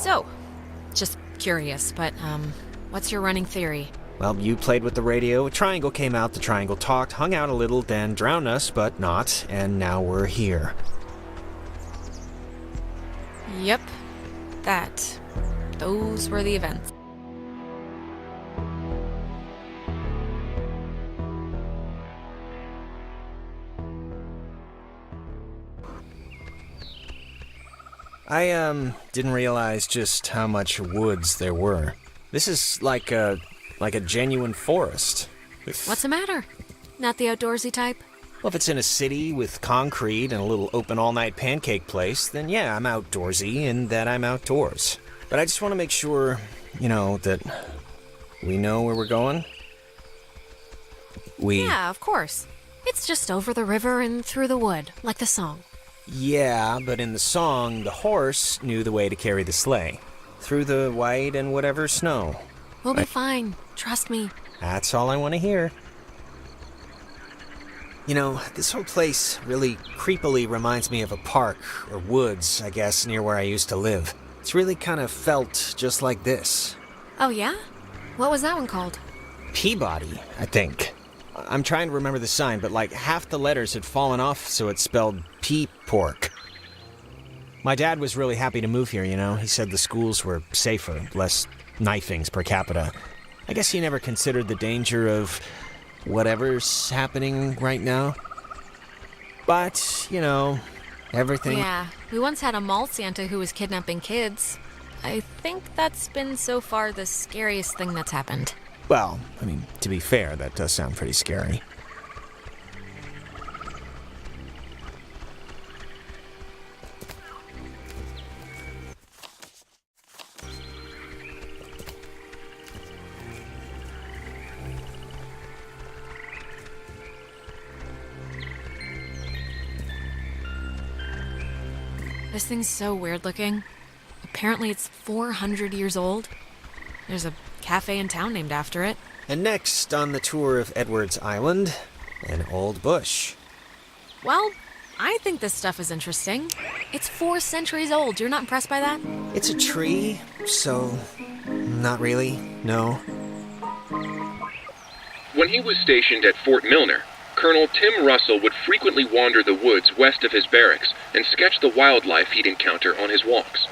So, just curious, but, what's your running theory? Well, you played with the radio, a triangle came out, the triangle talked, hung out a little, then drowned us, but not, and now we're here. Yep. Those were the events. I, didn't realize just how much woods there were. This is like a genuine forest. What's the matter? Not the outdoorsy type? Well, if it's in a city with concrete and a little open all-night pancake place, then yeah, I'm outdoorsy and that I'm outdoors. But I just want to make sure, that we know where we're going. Yeah, of course. It's just over the river and through the wood, like the song. Yeah, but in the song, the horse knew the way to carry the sleigh. Through the white and whatever snow. We'll be fine. Trust me. That's all I want to hear. This whole place really creepily reminds me of a park, or woods, I guess, near where I used to live. It's really kind of felt just like this. Oh, yeah? What was that one called? Peabody, I think. I'm trying to remember the sign, but half the letters had fallen off, so it spelled pea-pork. My dad was really happy to move here, He said the schools were safer, less knifings per capita. I guess he never considered the danger of whatever's happening right now. But, everything... Yeah, we once had a mall Santa who was kidnapping kids. I think that's been so far the scariest thing that's happened. Well, to be fair, that does sound pretty scary. This thing's so weird looking. Apparently it's 400 years old. There's a cafe in town named after it. And next on the tour of Edwards Island, an old bush. Well, I think this stuff is interesting. It's 4 centuries old. You're not impressed by that? It's a tree, so not really, no. When he was stationed at Fort Milner, Colonel Tim Russell would frequently wander the woods west of his barracks and sketch the wildlife he'd encounter on his walks.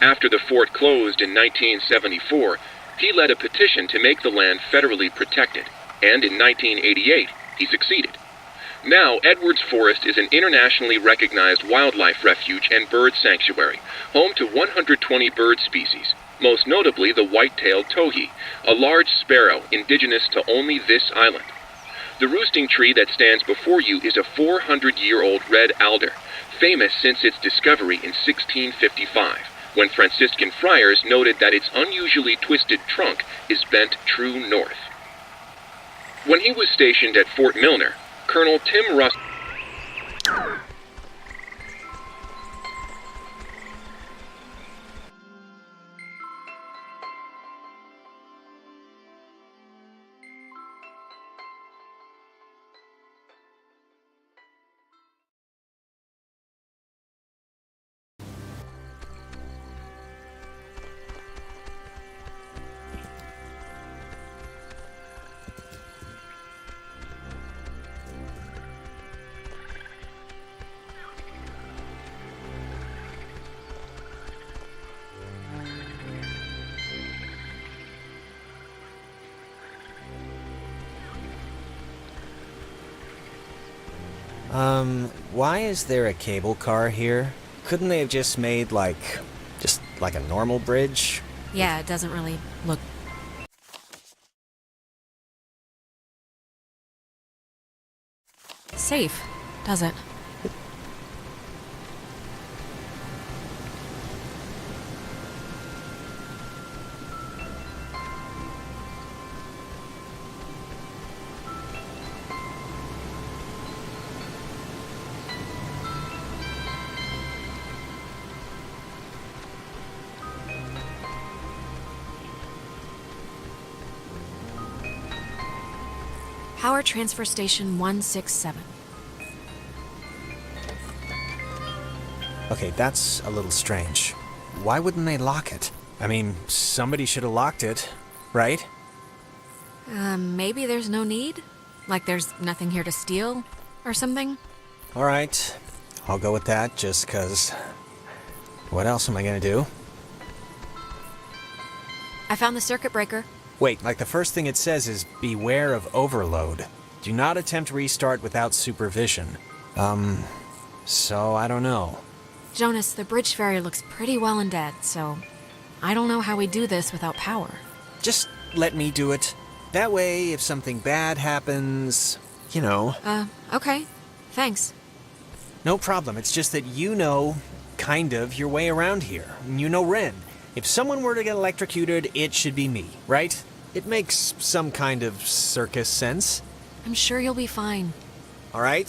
After the fort closed in 1974, he led a petition to make the land federally protected, and in 1988, he succeeded. Now, Edwards Forest is an internationally recognized wildlife refuge and bird sanctuary, home to 120 bird species, most notably the white-tailed towhee, a large sparrow indigenous to only this island. The roosting tree that stands before you is a 400-year-old red alder, famous since its discovery in 1655, when Franciscan friars noted that its unusually twisted trunk is bent true north. When he was stationed at Fort Milner, Colonel Tim Russell... Why is there a cable car here? Couldn't they have just made, just like a normal bridge? Yeah, it doesn't really look safe, does it? Power Transfer Station 167. Okay, that's a little strange. why wouldn't they lock it? I mean, somebody should have locked it, right? Maybe there's no need? Like there's nothing here to steal or something? Alright, I'll go with that just 'cause... What else am I gonna do? I found the circuit breaker. Wait, like the first thing it says is beware of overload. Do not attempt restart without supervision. So I don't know. Jonas, the bridge ferry looks pretty well and dead, so I don't know how we do this without power. Just let me do it. That way, if something bad happens, you know. Okay. Thanks. No problem. It's just that you know, kind of, your way around here. You know Ren. If someone were to get electrocuted, it should be me, right? It makes some kind of circus sense. I'm sure you'll be fine. All right.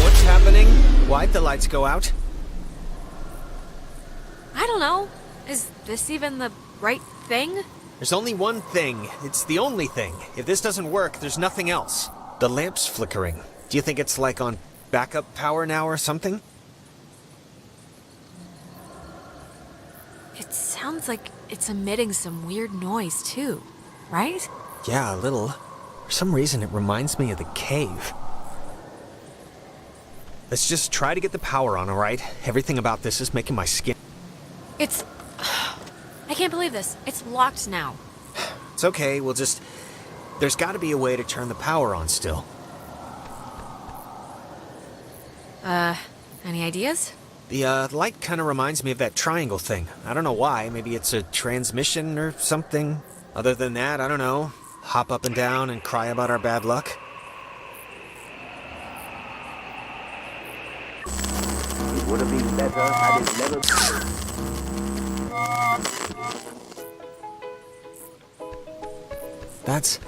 What's happening? Why'd the lights go out? I don't know. Is this even the right thing? There's only one thing. It's the only thing. If this doesn't work, there's nothing else. The lamp's flickering. Do you think it's like on backup power now or something? It sounds like it's emitting some weird noise, too. Right? Yeah, a little. For some reason, it reminds me of the cave. Let's just try to get the power on, all right? Everything about this is making my skin... It's... I can't believe this. It's locked now. It's okay, we'll just... There's gotta be a way to turn the power on still. Any ideas? The light kind of reminds me of that triangle thing. I don't know why. Maybe it's a transmission or something. Other than that, I don't know. Hop up and down and cry about our bad luck. It would have been better had it never... That's...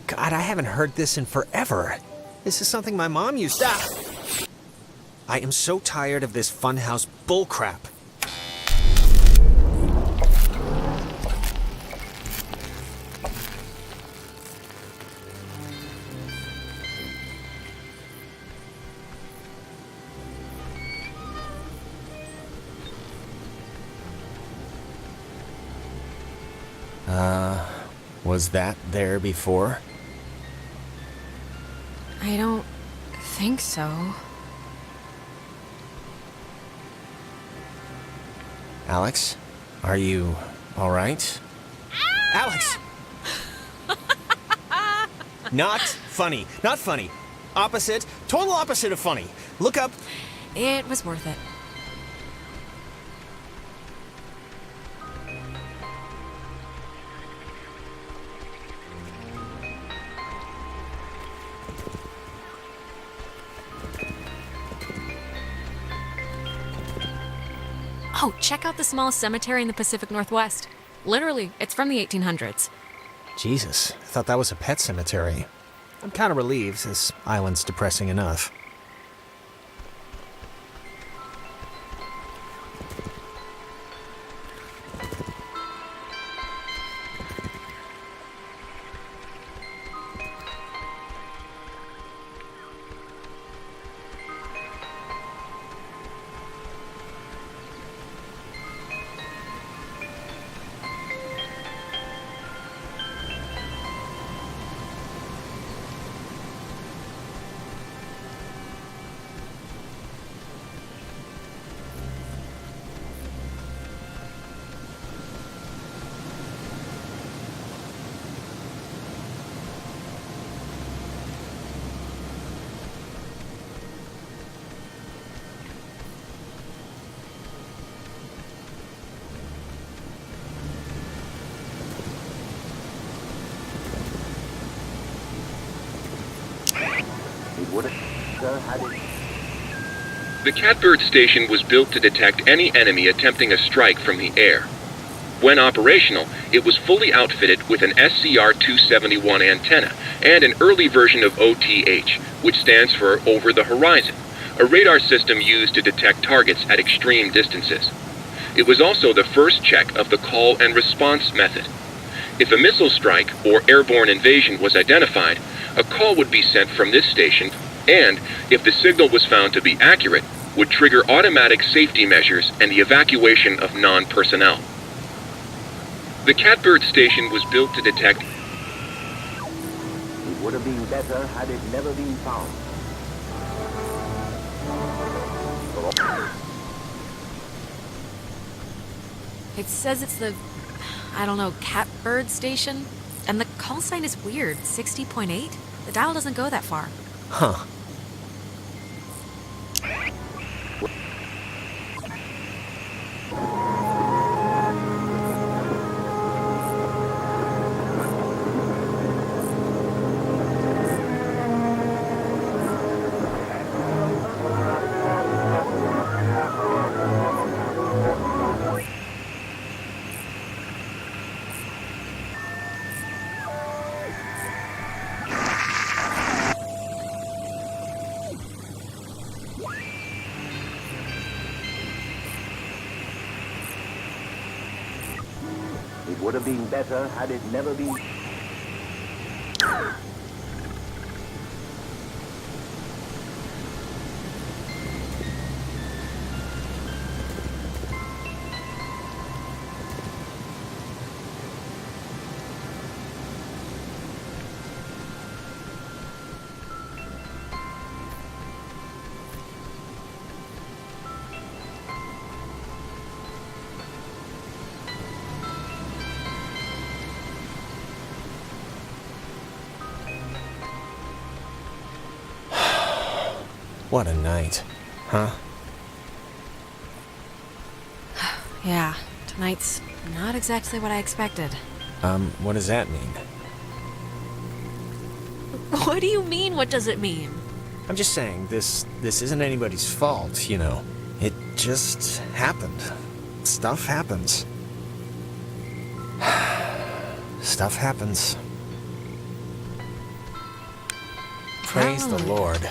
God, I haven't heard this in forever. This is something my mom used to... I am so tired of this funhouse bullcrap. Was that there before? I don't think so. Alex? Are you all right? Alex! Not funny. Not funny. Opposite. Total opposite of funny. Look up. It was worth it. Oh, check out the small cemetery in the Pacific Northwest. Literally, it's from the 1800s. Jesus, I thought that was a pet cemetery. I'm kind of relieved. This island's depressing enough. The Catbird station was built to detect any enemy attempting a strike from the air. When operational, it was fully outfitted with an SCR-271 antenna and an early version of OTH, which stands for Over the Horizon, a radar system used to detect targets at extreme distances. It was also the first check of the call and response method. If a missile strike or airborne invasion was identified, a call would be sent from this station and, if the signal was found to be accurate, would trigger automatic safety measures and the evacuation of non-personnel. The Catbird station was built to detect. It would have been better had it never been found. It says it's the, I don't know, Catbird station? And the call sign is weird, 60.8? The dial doesn't go that far. Huh. It would have been better had it never been. What a night. Huh? Yeah, tonight's not exactly what I expected. What does that mean? What do you mean, what does it mean? I'm just saying, this isn't anybody's fault, you know. It just happened. Stuff happens. Stuff happens. Praise the Lord.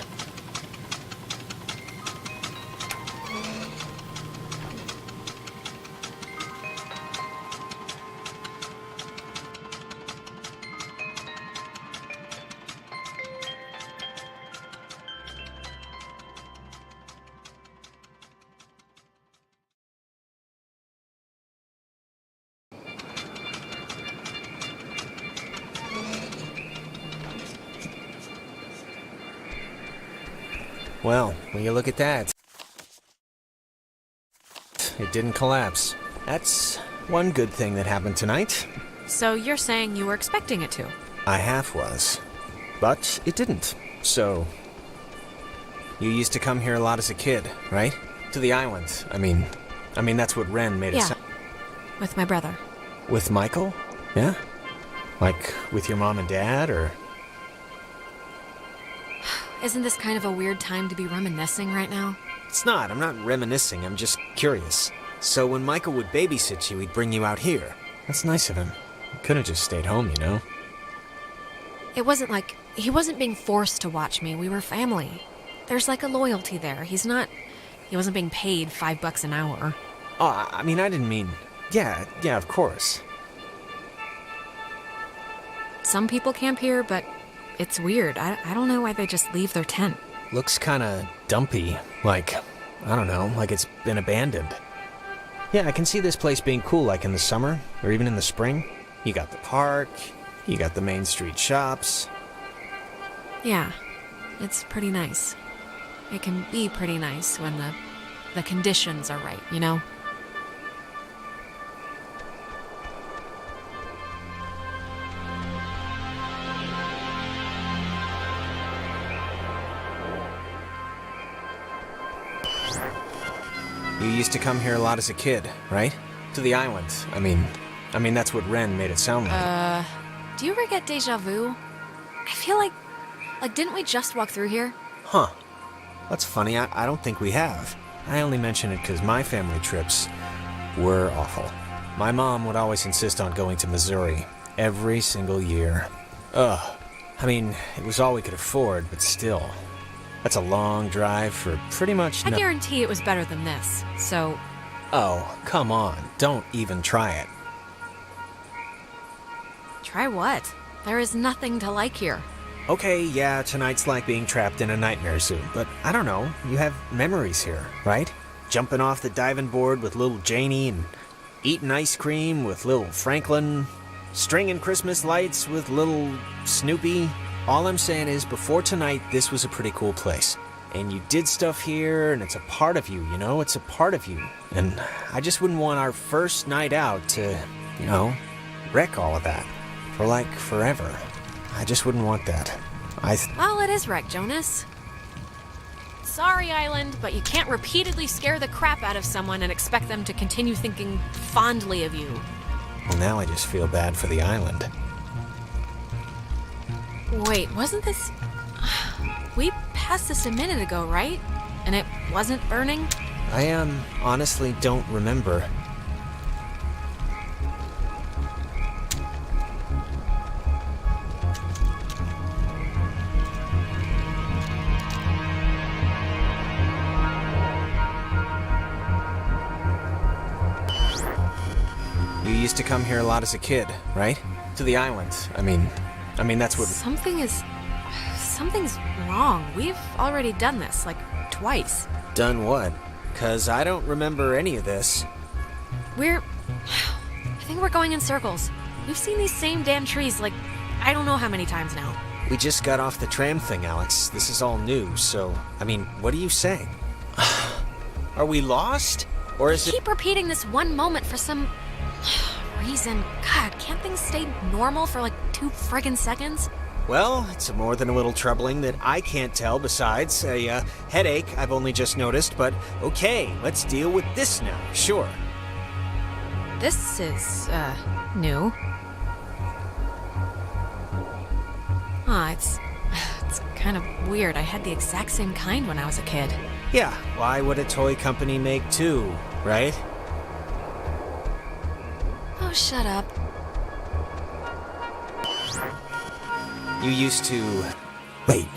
Well, will you look at that? It didn't collapse. That's one good thing that happened tonight. So you're saying you were expecting it to? I half was. But it didn't. So, you used to come here a lot as a kid, right? To the island. I mean that's what Ren made it Yeah. sound. With my brother. With Michael? Yeah? Like with your mom and dad, or? Isn't this kind of a weird time to be reminiscing right now? It's not. I'm not reminiscing. I'm just curious. So when Michael would babysit you, he'd bring you out here. That's nice of him. He could have just stayed home, you know? It wasn't like he wasn't being forced to watch me. We were family. There's like a loyalty there. He wasn't being paid $5 an hour. Oh, I didn't mean... Yeah, of course. Some people camp here, but it's weird. I don't know why they just leave their tent. Looks kinda dumpy. Like, I don't know, like it's been abandoned. Yeah, I can see this place being cool, like in the summer, or even in the spring. You got the park, you got the main street shops. Yeah, it's pretty nice. It can be pretty nice when the conditions are right, you know? You used to come here a lot as a kid, right? To the island. I mean that's what Ren made it sound like. Do you ever get deja vu? I feel like didn't we just walk through here? Huh. That's funny, I don't think we have. I only mention it because my family trips were awful. My mom would always insist on going to Missouri every single year. Ugh. It was all we could afford, but still. That's a long drive for pretty much I guarantee it was better than this, so... Oh, come on. Don't even try it. Try what? There is nothing to like here. Okay, yeah, tonight's like being trapped in a nightmare zoo, but I don't know, you have memories here, right? Jumping off the diving board with little Janie and eating ice cream with little Franklin, stringing Christmas lights with little Snoopy. All I'm saying is, before tonight, this was a pretty cool place. And you did stuff here, and it's a part of you, you know? It's a part of you. And I just wouldn't want our first night out to, you know, wreck all of that. For like, forever. I just wouldn't want that. Well, it is wrecked, Jonas. Sorry, Island, but you can't repeatedly scare the crap out of someone and expect them to continue thinking fondly of you. Well, now I just feel bad for the island. Wait, wasn't this... We passed this a minute ago, right? And it wasn't burning? I, honestly don't remember. You used to come here a lot as a kid, right? To the island. I mean, that's what... Something's wrong. We've already done this, like, twice. Done what? 'Cause I don't remember any of this. I think we're going in circles. We've seen these same damn trees, like, I don't know how many times now. We just got off the tram thing, Alex. This is all new, so... I mean, what are you saying? Are we lost? Or is it... Keep repeating this one moment for some... reason. God, can't things stay normal for, like, 2 friggin' seconds? Well, it's more than a little troubling that I can't tell besides a headache I've only just noticed, but okay, let's deal with this now, sure. This is, new. It's kind of weird. I had the exact same kind when I was a kid. Yeah, why would a toy company make 2, right? Oh, shut up. You used to... Wait.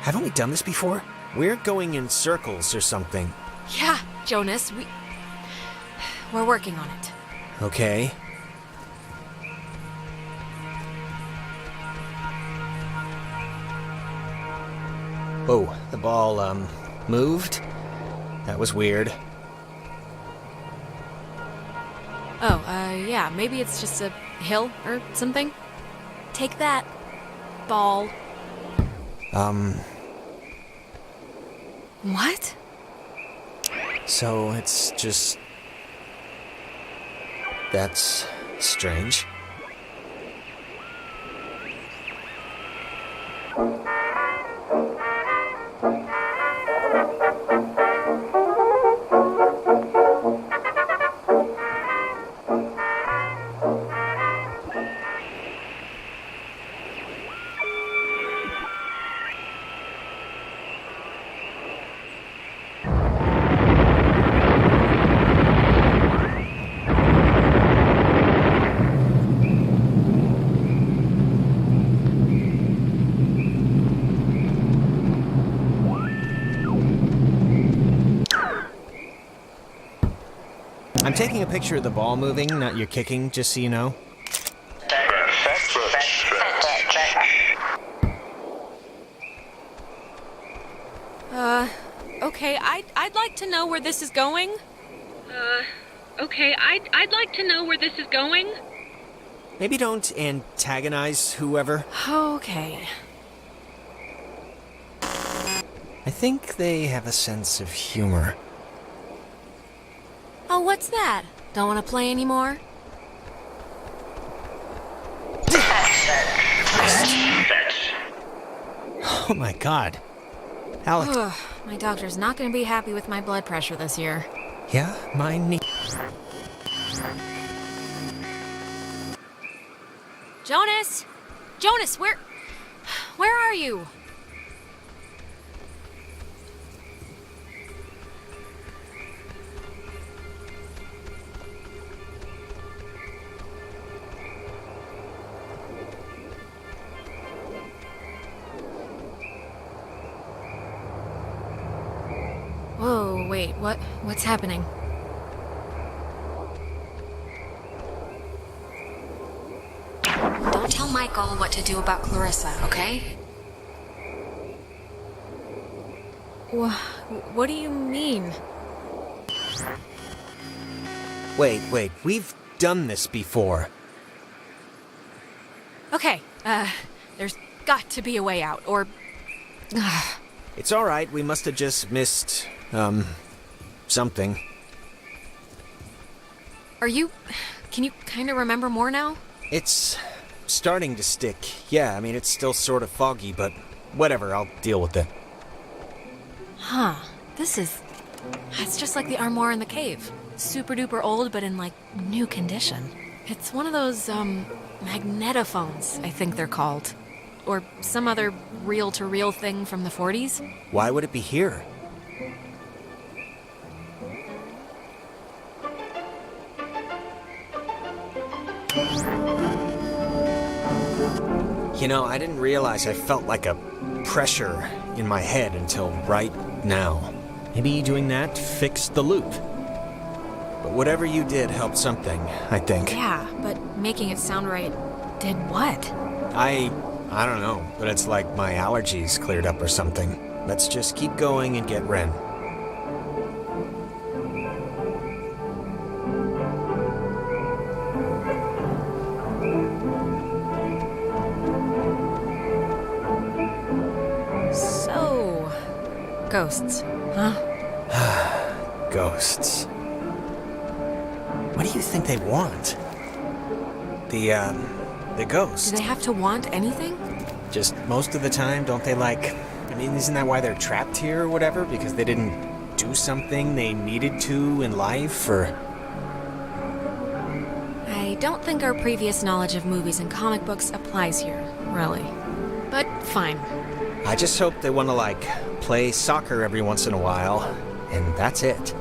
Haven't we done this before? We're going in circles or something. Yeah, Jonas, we're working on it. Okay. Oh, the ball, moved? That was weird. Oh, yeah, maybe it's just a hill or something. Take that, ball. What? So it's just... That's strange. I'm taking a picture of the ball moving, not your kicking, just so you know. Okay, I'd like to know where this is going. Okay, I'd like to know where this is going. Maybe don't antagonize whoever. Okay. I think they have a sense of humor. Oh, what's that? Don't want to play anymore? Oh my god. Alex. Ugh, my doctor's not going to be happy with my blood pressure this year. Yeah, mine me. Jonas! Jonas, where are you? Whoa, wait, what's happening? Don't Tell Michael what to do about Clarissa, okay? What do you mean? Wait, we've done this before. Okay, there's got to be a way out, or... It's alright, we must have just missed, something. Can you kind of remember more now? It's starting to stick. Yeah, I mean, it's still sort of foggy, but whatever, I'll deal with it. Huh, it's just like the armoire in the cave. Super duper old, but in, like, new condition. It's one of those, magnetophones, I think they're called. Or some other reel-to-reel thing from the 40s. Why would it be here? You know, I didn't realize I felt like a pressure in my head until right now. Maybe doing that fixed the loop. But whatever you did helped something, I think. Yeah, but making it sound right did what? I don't know, but it's like my allergies cleared up or something. Let's just keep going and get Ren. So... ghosts, huh? Ghosts. What do you think they want? The ghost. Do they have to want anything? Just most of the time, don't they like... I mean, isn't that why they're trapped here or whatever? Because they didn't do something they needed to in life, or... I don't think our previous knowledge of movies and comic books applies here, really. But fine. I just hope they want to, like, play soccer every once in a while, and that's it.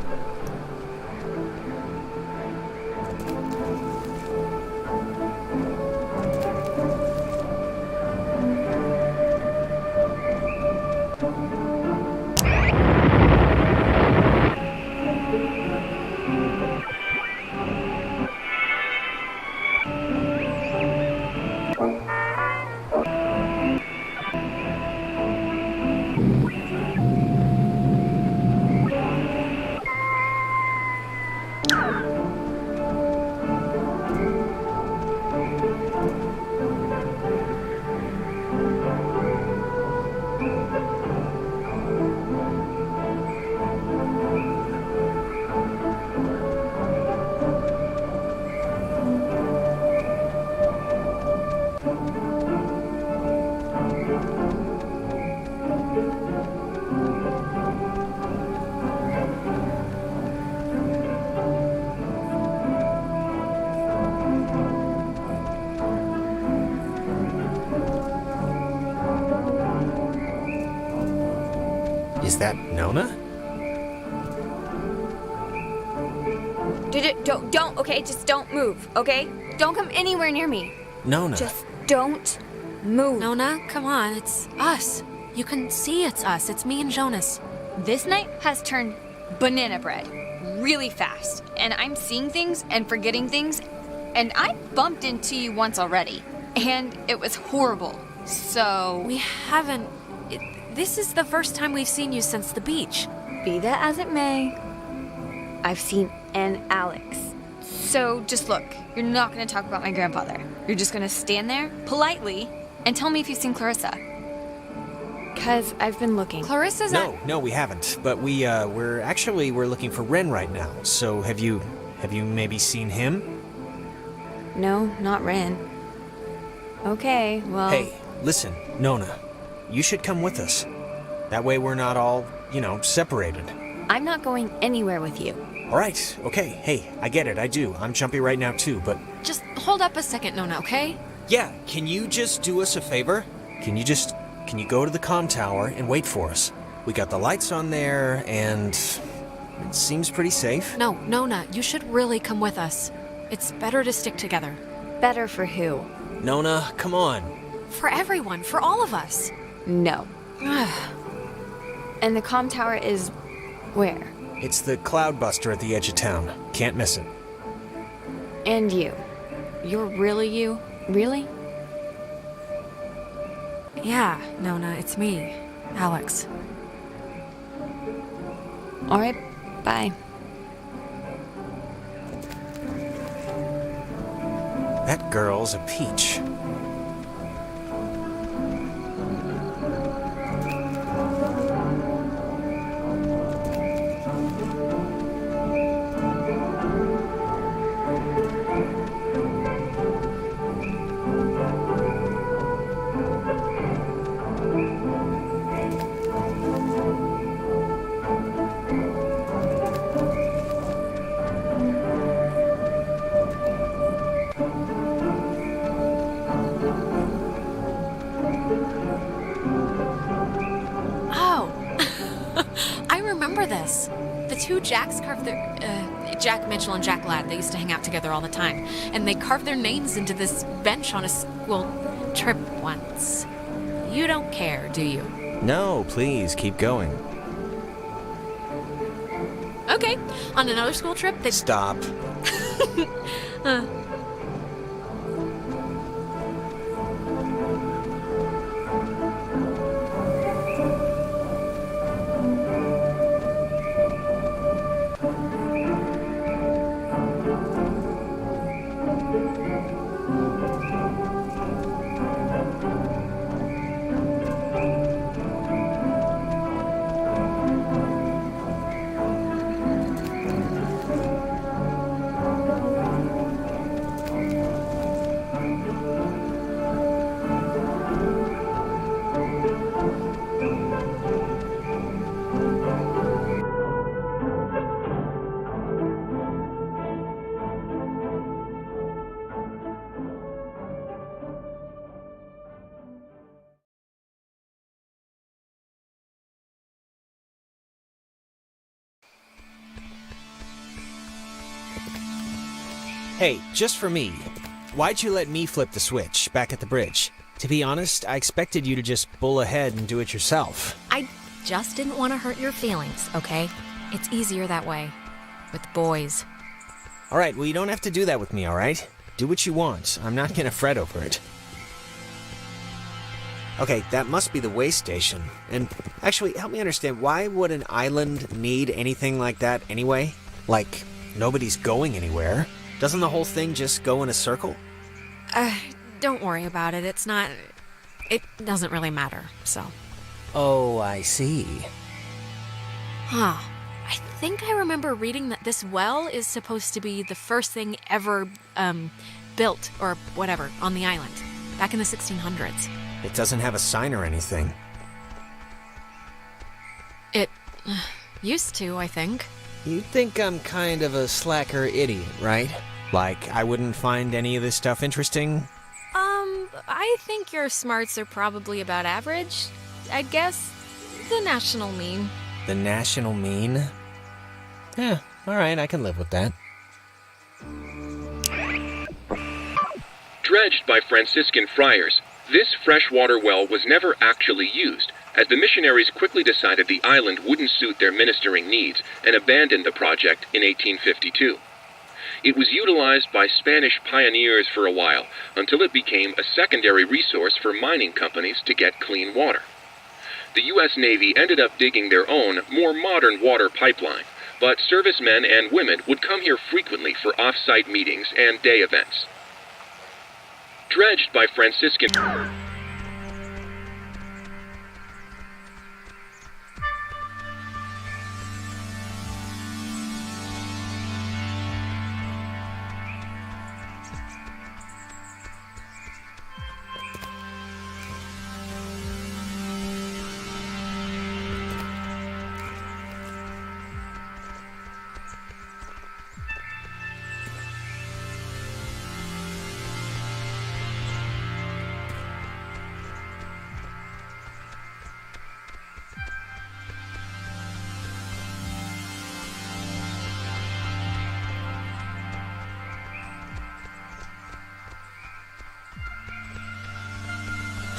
Is that Nona? Don't, okay? Just don't move, okay? Don't come anywhere near me. Nona. Just don't move. Nona, come on, it's us. You can see it's us. It's me and Jonas. This night has turned banana bread really fast, and I'm seeing things and forgetting things, and I bumped into you once already, and it was horrible. So... We haven't... This is the first time we've seen you since the beach. Be that as it may, I've seen an Alex. So just look, you're not going to talk about my grandfather. You're just going to stand there, politely, and tell me if you've seen Clarissa. Because I've been looking. Clarissa's No, we haven't. But we're looking for Ren right now. So have you maybe seen him? No, not Ren. Okay, well... Hey, listen, Nona. You should come with us. That way we're not all, separated. I'm not going anywhere with you. All right, okay. Hey, I get it, I do. I'm jumpy right now too, but... Just hold up a second, Nona, okay? Yeah, can you just do us a favor? Can you go to the comm tower and wait for us? We got the lights on there, and it seems pretty safe. No, Nona, you should really come with us. It's better to stick together. Better for who? Nona, come on. For everyone, for all of us. No. And the comm tower is... where? It's the Cloudbuster at the edge of town. Can't miss it. And you. You're really you? Really? Yeah, Nona, it's me, Alex. All right, bye. That girl's a peach. The two Jacks carved their, Jack Mitchell and Jack Ladd, they used to hang out together all the time, and they carved their names into this bench on a school trip once. You don't care, do you? No, please, keep going. Okay, on another school trip, they... Stop. Hey, just for me, why'd you let me flip the switch back at the bridge? To be honest, I expected you to just bull ahead and do it yourself. I just didn't want to hurt your feelings, okay? It's easier that way. With boys. Alright, well you don't have to do that with me, alright? Do what you want. I'm not gonna fret over it. Okay, that must be the way station. And actually, help me understand, why would an island need anything like that anyway? Like, nobody's going anywhere. Doesn't the whole thing just go in a circle? Don't worry about it. It's not... It doesn't really matter, so... Oh, I see. Huh. I think I remember reading that this well is supposed to be the first thing ever, built, or whatever, on the island. Back in the 1600s. It doesn't have a sign or anything. It... used to, I think. You think I'm kind of a slacker idiot, right? Like, I wouldn't find any of this stuff interesting? I think your smarts are probably about average. I'd guess the national mean. The national mean? Yeah, alright, I can live with that. Dredged by Franciscan friars, this freshwater well was never actually used, as the missionaries quickly decided the island wouldn't suit their ministering needs and abandoned the project in 1852. It was utilized by Spanish pioneers for a while, until it became a secondary resource for mining companies to get clean water. The U.S. Navy ended up digging their own, more modern water pipeline, but servicemen and women would come here frequently for off-site meetings and day events. Dredged by Franciscan...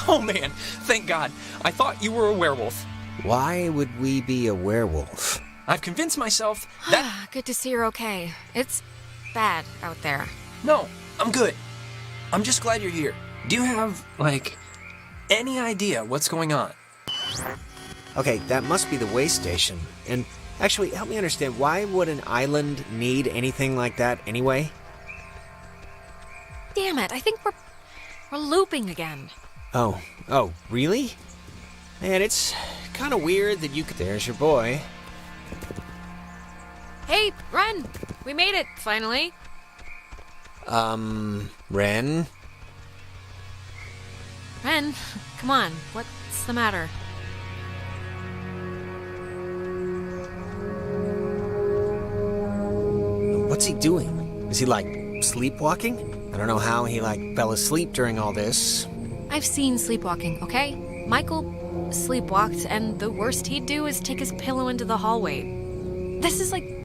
Oh man, thank God. I thought you were a werewolf. Why would we be a werewolf? I've convinced myself that... Good to see you're okay. It's bad out there. No, I'm good. I'm just glad you're here. Do you have, like, any idea what's going on. Okay, that must be the way station. And actually, help me understand, why would an island need anything like that anyway? Damn it, I think we're looping again. Oh, really? Man, it's kind of weird that you could... There's your boy. Hey, Ren! We made it, finally. Ren? Ren, come on, what's the matter? What's he doing? Is he, like, sleepwalking? I don't know how he, like, fell asleep during all this. I've seen sleepwalking, okay? Michael sleepwalked, and the worst he'd do is take his pillow into the hallway. This is like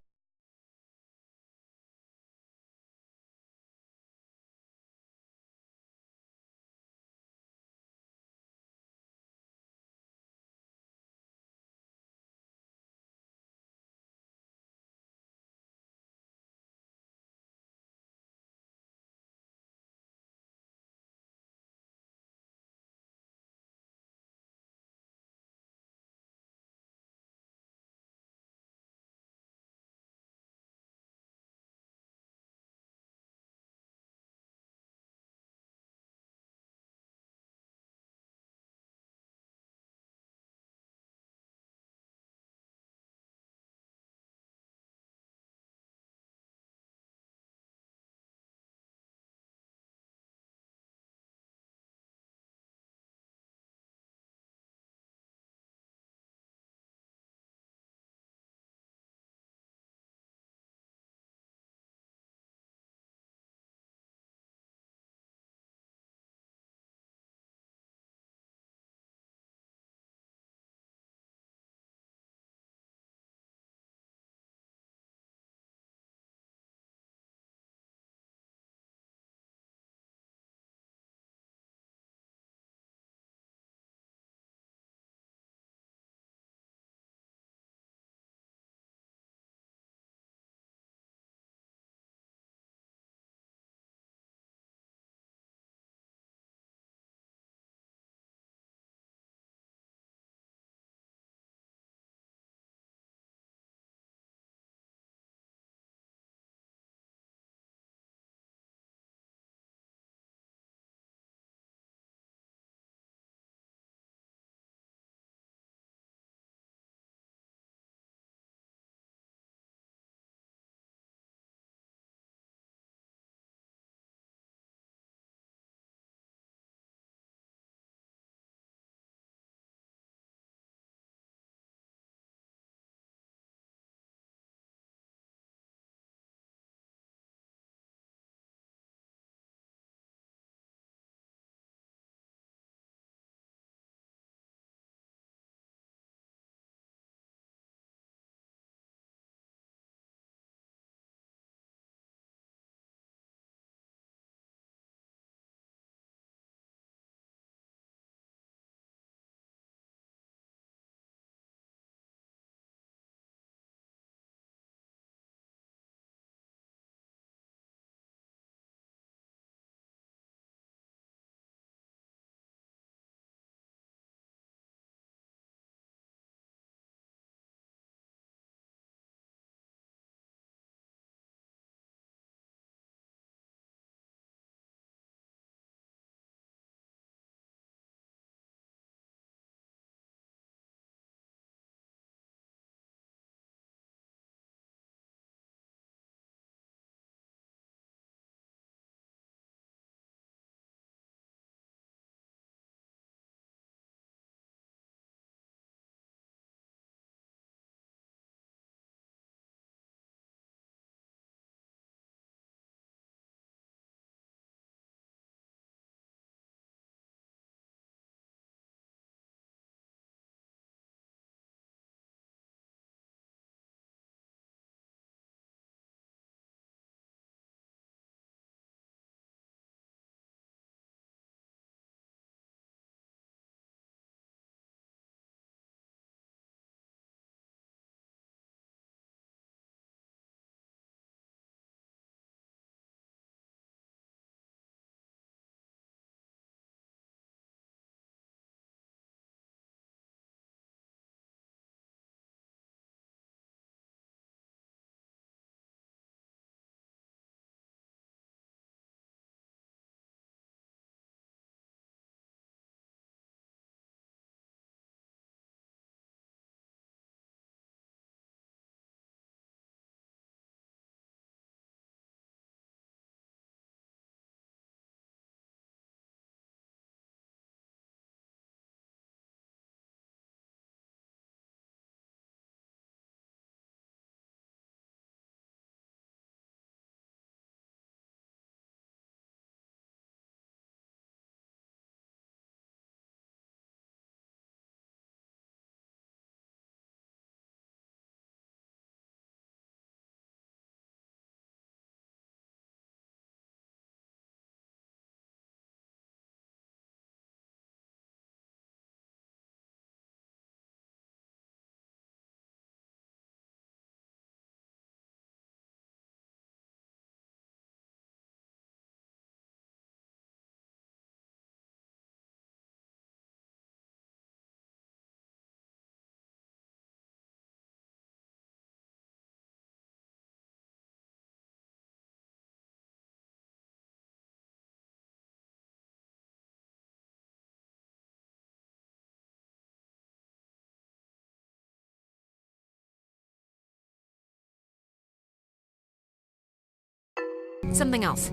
something else.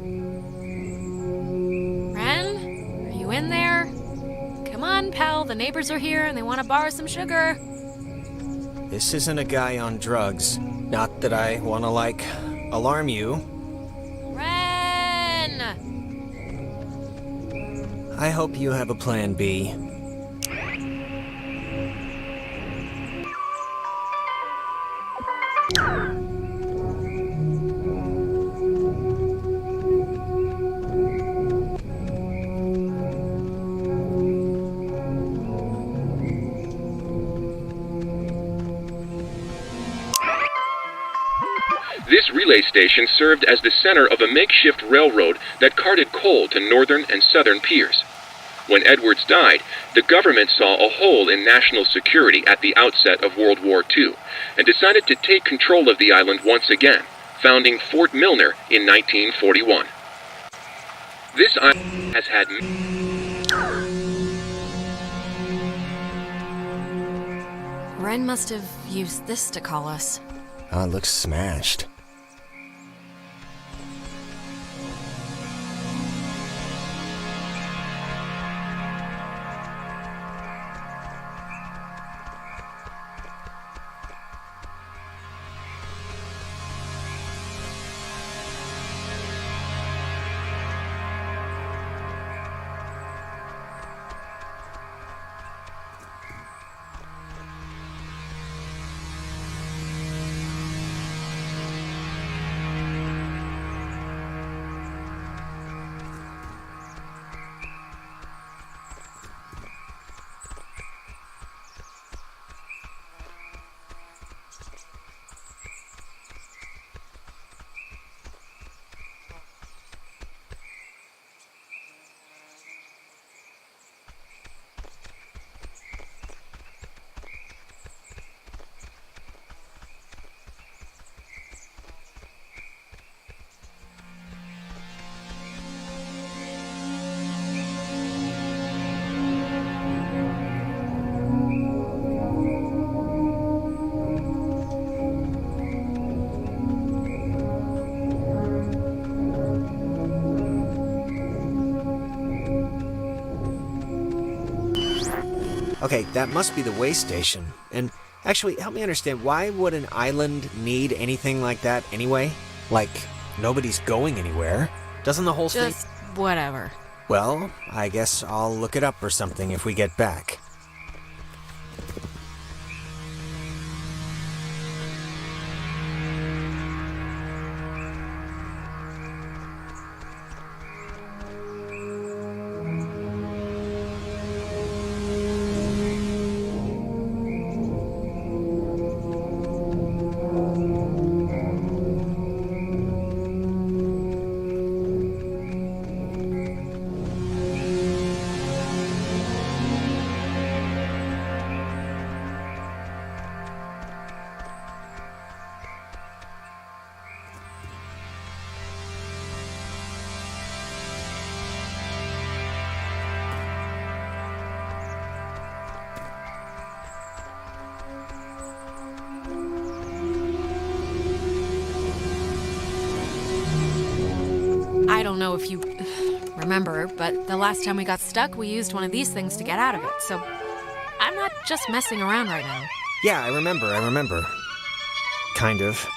Ren, are you in there? Come on, pal, the neighbors are here and they want to borrow some sugar. This isn't a guy on drugs. Not that I want to, like, alarm you. Ren! I hope you have a plan B. This relay station served as the center of a makeshift railroad that carted coal to northern and southern piers. When Edwards died, the government saw a hole in national security at the outset of World War II and decided to take control of the island once again, founding Fort Milner in 1941. This island has had Ren must have used this to call us. Oh, it looks smashed. Okay, that must be the way station. And actually, help me understand, why would an island need anything like that anyway? Like, nobody's going anywhere. Doesn't the whole thing... Just whatever. Well, I guess I'll look it up or something if we get back. I don't know if you remember, but the last time we got stuck, we used one of these things to get out of it, so I'm not just messing around right now. Yeah, I remember. Kind of.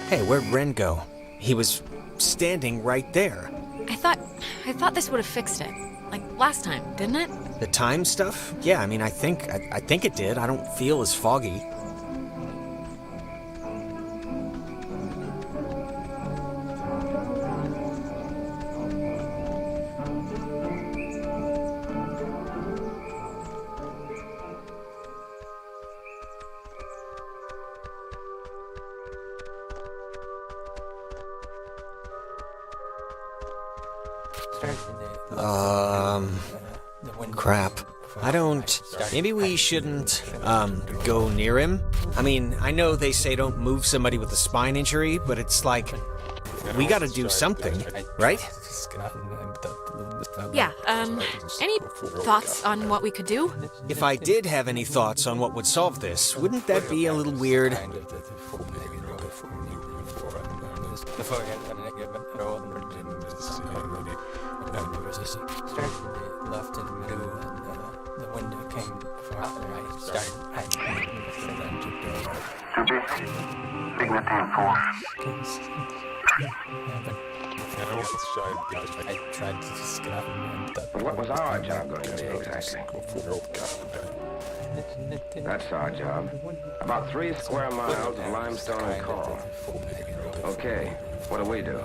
Hey, where'd Ren go? He was standing right there. I thought this would have fixed it. Like last time, didn't it? The time stuff? Yeah, I mean, I think it did. I don't feel as foggy. Crap. Maybe we shouldn't, go near him? I mean, I know they say don't move somebody with a spine injury, but it's like, we gotta do something, right? Yeah, any thoughts on what we could do? If I did have any thoughts on what would solve this, wouldn't that be a little weird? What was our job going to be exactly? That's our job. About 3 square miles of limestone and coal. Okay, what do we do?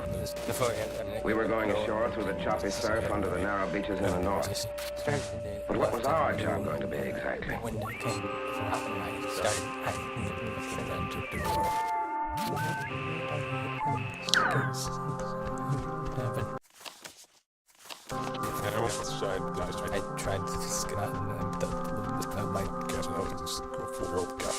We were going ashore through the choppy surf under the narrow beaches in the north. But what was our job going to be exactly? I tried to get out and the light got out before it got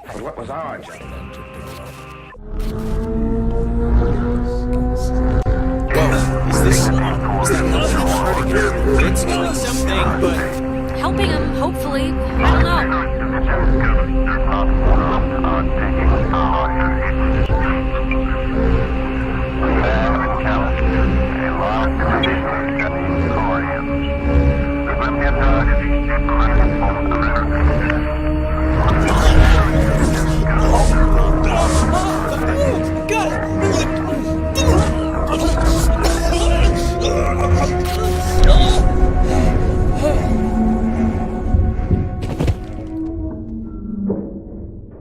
But what was our job? Is that not even hurting him? It's doing something, but... Helping him, hopefully. I don't know.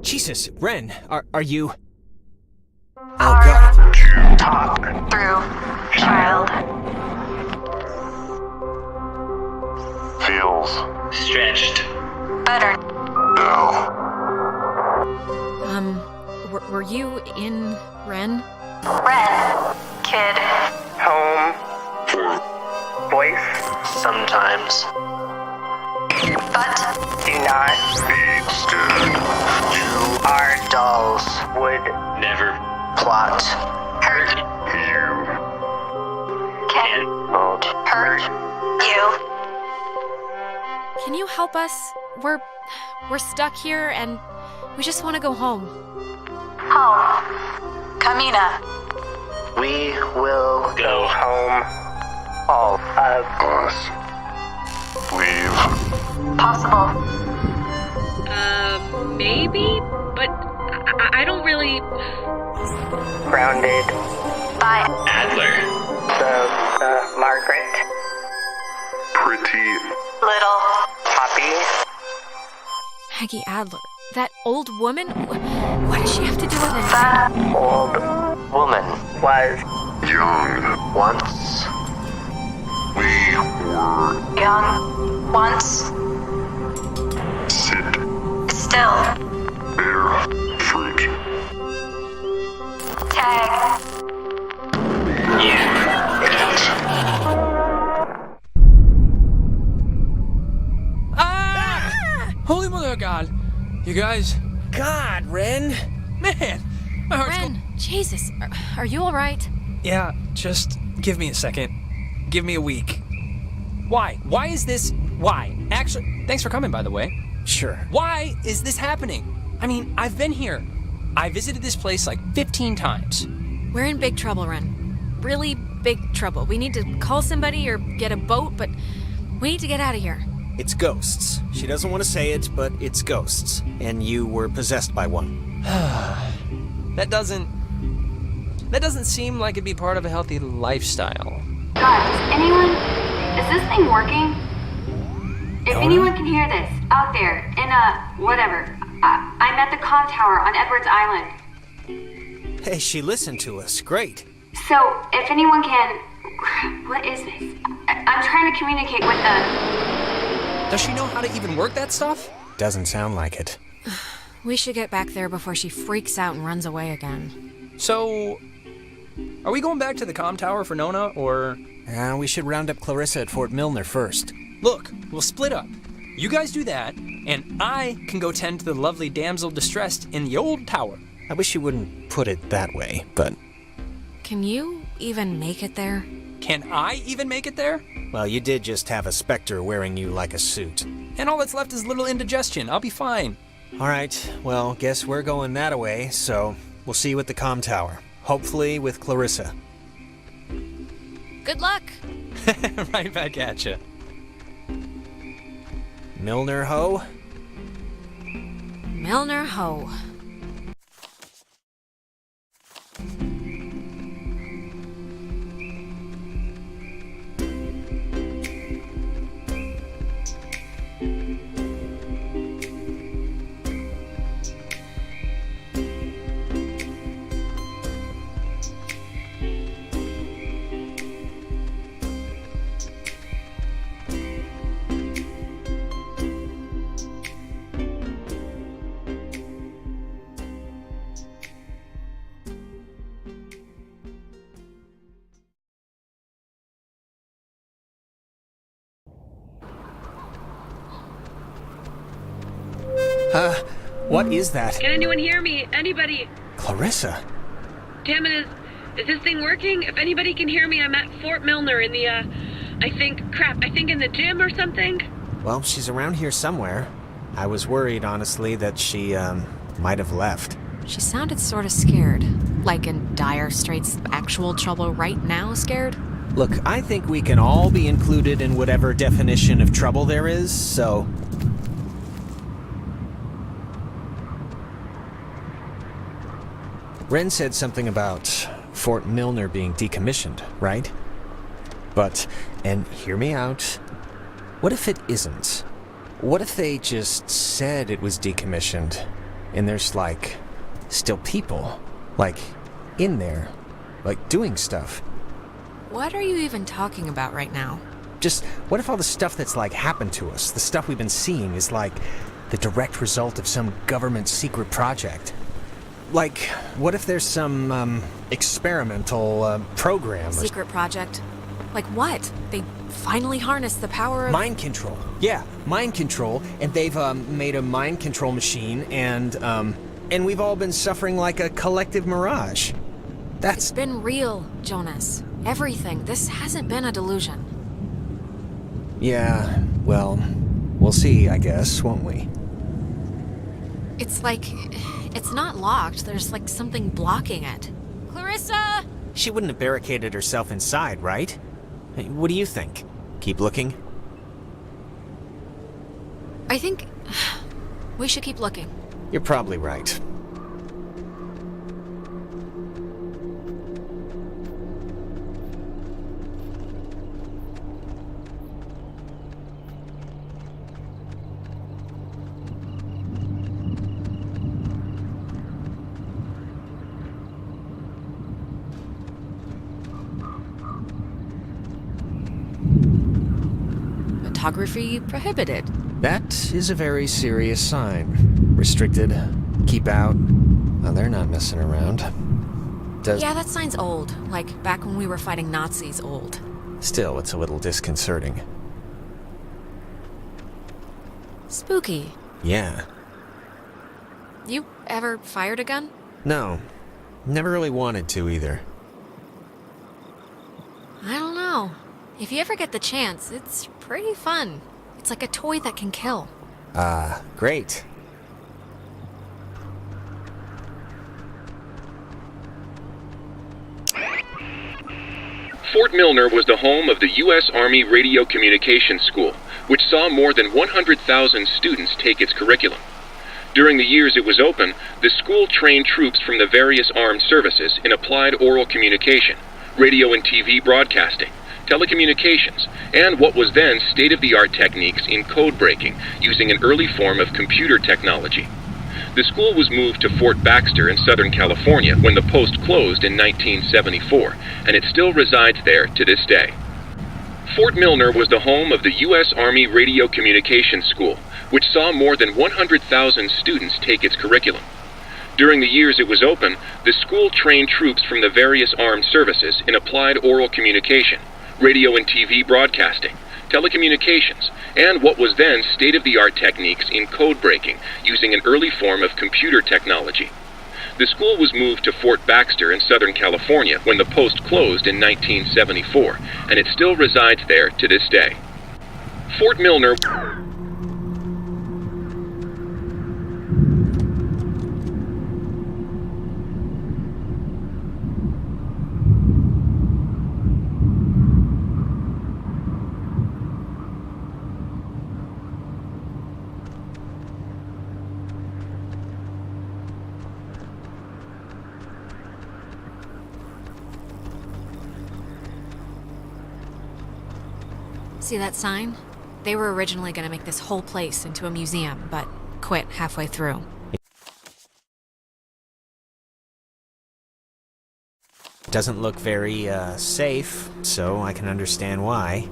Jesus, Ren, are you... Hard to talk through, child. Feels Stretched. Better. no. Were you in Ren? Ren. Kid. Home. Voice. Sometimes. But. Do not. Be scared. Our dolls would Never. plot. Hurt. You. Can. Won't Hurt. You. Can you help us? We're stuck here and we just want to go home. Home. Kamina. We will Go. home. All of Us. Leave. Possible. Maybe, but I don't really... grounded. By. Adler. The Margaret. Pretty. Little. Poppy. Peggy Adler. That old woman? What does she have to do with it? The. Old woman was Young. once We were. Young. Once. Sit. Still. Bear. Fruit. Tag. Holy mother of God! You guys, God, Ren! man, my heart's Ren, Jesus, are you all right? Yeah, just give me a second. Give me a week. Why? Why is this? Why? Actually, thanks for coming, by the way. Sure. Why is this happening? I mean, I've been here. I visited this place like 15 times. We're in big trouble, Ren. Really big trouble. We need to call somebody or get a boat, but we need to get out of here. It's ghosts. She doesn't want to say it, but it's ghosts. And you were possessed by one. That doesn't seem like it'd be part of a healthy lifestyle. Guys, is this thing working? If anyone can hear this, out there, in whatever, I'm at the comm tower on Edwards Island. Hey, she listened to us. Great. So, if anyone can... What is this? I'm trying to communicate with the... Does she know how to even work that stuff? Doesn't sound like it. We should get back there before she freaks out and runs away again. So, are we going back to the comm tower for Nona, or... We should round up Clarissa at Fort Milner first. Look, we'll split up. You guys do that, and I can go tend to the lovely damsel distressed in the old tower. I wish you wouldn't put it that way, but... Can you even make it there? Can I even make it there? Well, you did just have a specter wearing you like a suit. And all that's left is little indigestion. I'll be fine. All right, well, guess we're going that way, so we'll see you at the comm tower. Hopefully with Clarissa. Good luck! Right back at you. Milner ho? Milner ho. What is that? Can anyone hear me? Anybody? Clarissa? Damn it, is this thing working? If anybody can hear me, I'm at Fort Milner in the, I think in the gym or something? Well, she's around here somewhere. I was worried, honestly, that she, might have left. She sounded sort of scared. Like in dire straits, actual trouble right now scared? Look, I think we can all be included in whatever definition of trouble there is, so... Ren said something about Fort Milner being decommissioned, right? But, and hear me out, what if it isn't? What if they just said it was decommissioned, and there's, like, still people, like, in there, like, doing stuff? What are you even talking about right now? Just, what if all the stuff that's, like, happened to us, the stuff we've been seeing, is, like, the direct result of some government secret project? Like, what if there's some, experimental, program or... Secret project? Like what? They finally harnessed the power of... Mind control. Yeah, mind control, and they've, made a mind control machine, and we've all been suffering like a collective mirage. That's... It's been real, Jonas. Everything. This hasn't been a delusion. Yeah, well, we'll see, I guess, won't we? It's like... It's not locked. There's like something blocking it. Clarissa! She wouldn't have barricaded herself inside, right? Hey, what do you think? Keep looking? I think... we should keep looking. You're probably right. Photography prohibited. That is a very serious sign. Restricted. Keep out. Well, they're not messing around. Yeah, that sign's old. Like, back when we were fighting Nazis old. Still, it's a little disconcerting. Spooky. Yeah. You ever fired a gun? No. Never really wanted to, either. I don't know. If you ever get the chance, it's pretty fun. It's like a toy that can kill. Great. Fort Milner was the home of the U.S. Army Radio Communications School, which saw more than 100,000 students take its curriculum. During the years it was open, the school trained troops from the various armed services in applied oral communication, radio and TV broadcasting, telecommunications, and what was then state-of-the-art techniques in code breaking using an early form of computer technology. The school was moved to Fort Baxter in Southern California when the post closed in 1974, and it still resides there to this day. Fort Milner was the home of the U.S. Army Radio Communications School, which saw more than 100,000 students take its curriculum. During the years it was open, the school trained troops from the various armed services in applied oral communication, radio and TV broadcasting, telecommunications, and what was then state-of-the-art techniques in code breaking using an early form of computer technology. The school was moved to Fort Baxter in Southern California when the post closed in 1974, and it still resides there to this day. Fort Milner... See that sign? They were originally going to make this whole place into a museum, but quit halfway through. Doesn't look very, safe, so I can understand why.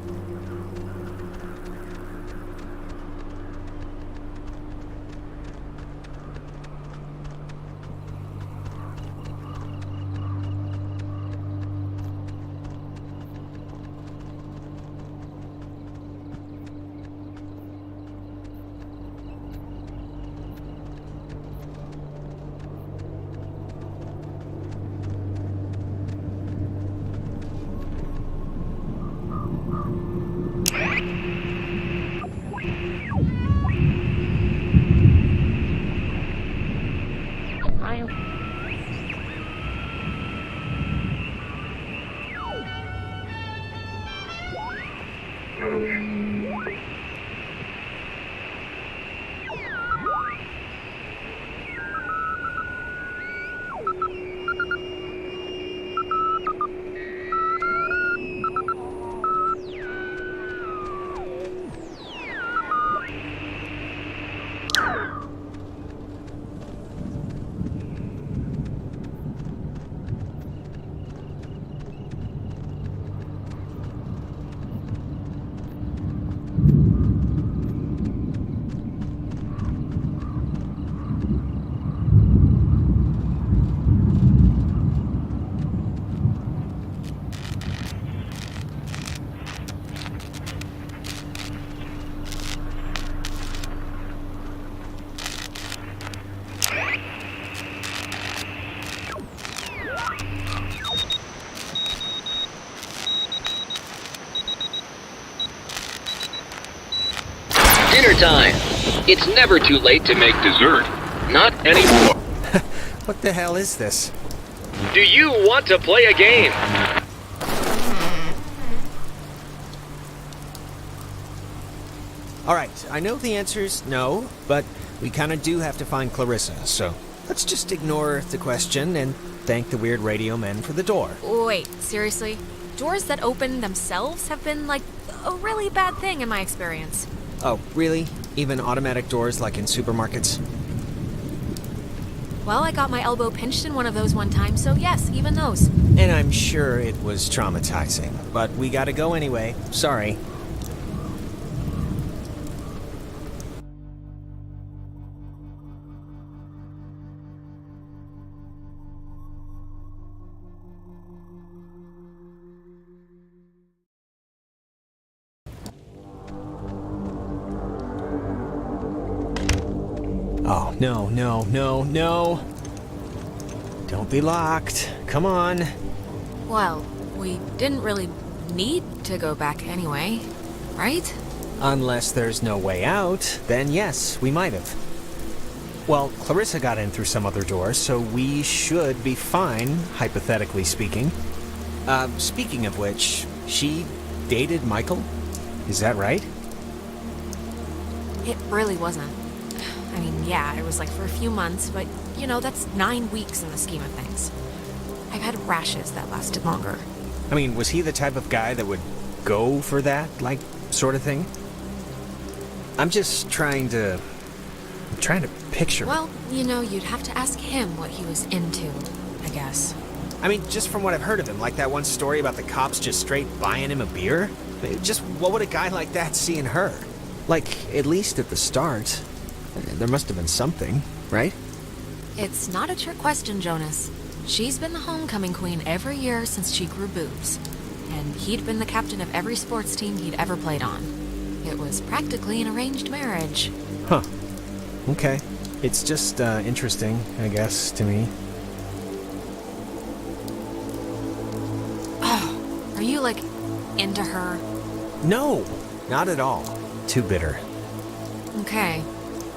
Dinner time. It's never too late to make dessert. Not anymore. What the hell is this? Do you want to play a game? Alright, I know the answer's no, but we kinda do have to find Clarissa, so let's just ignore the question and thank the weird radio men for the door. Wait, seriously? Doors that open themselves have been, like, a really bad thing in my experience. Oh, really? Even automatic doors like in supermarkets? Well, I got my elbow pinched in one of those one time, so yes, even those. And I'm sure it was traumatizing, but we gotta go anyway. Sorry. Oh, no, no, no, no. Don't be locked. Come on. Well, we didn't really need to go back anyway, right? Unless there's no way out, then yes, we might have. Well, Clarissa got in through some other door, so we should be fine, hypothetically speaking. Speaking of which, she dated Michael? Is that right? It really wasn't. I mean, yeah, it was like for a few months, but, you know, that's 9 weeks in the scheme of things. I've had rashes that lasted longer. I mean, was he the type of guy that would go for that, like, sort of thing? I'm just trying to I'm trying to picture... Well, you know, you'd have to ask him what he was into, I guess. I mean, just from what I've heard of him, like that one story about the cops just straight buying him a beer? Just what would a guy like that see in her? Like, at least at the start, there must have been something, right? It's not a trick question, Jonas. She's been the homecoming queen every year since she grew boobs. And he'd been the captain of every sports team he'd ever played on. It was practically an arranged marriage. Huh. Okay. It's just, interesting, I guess, to me. Oh, are you, like, into her? No, not at all. Too bitter. Okay.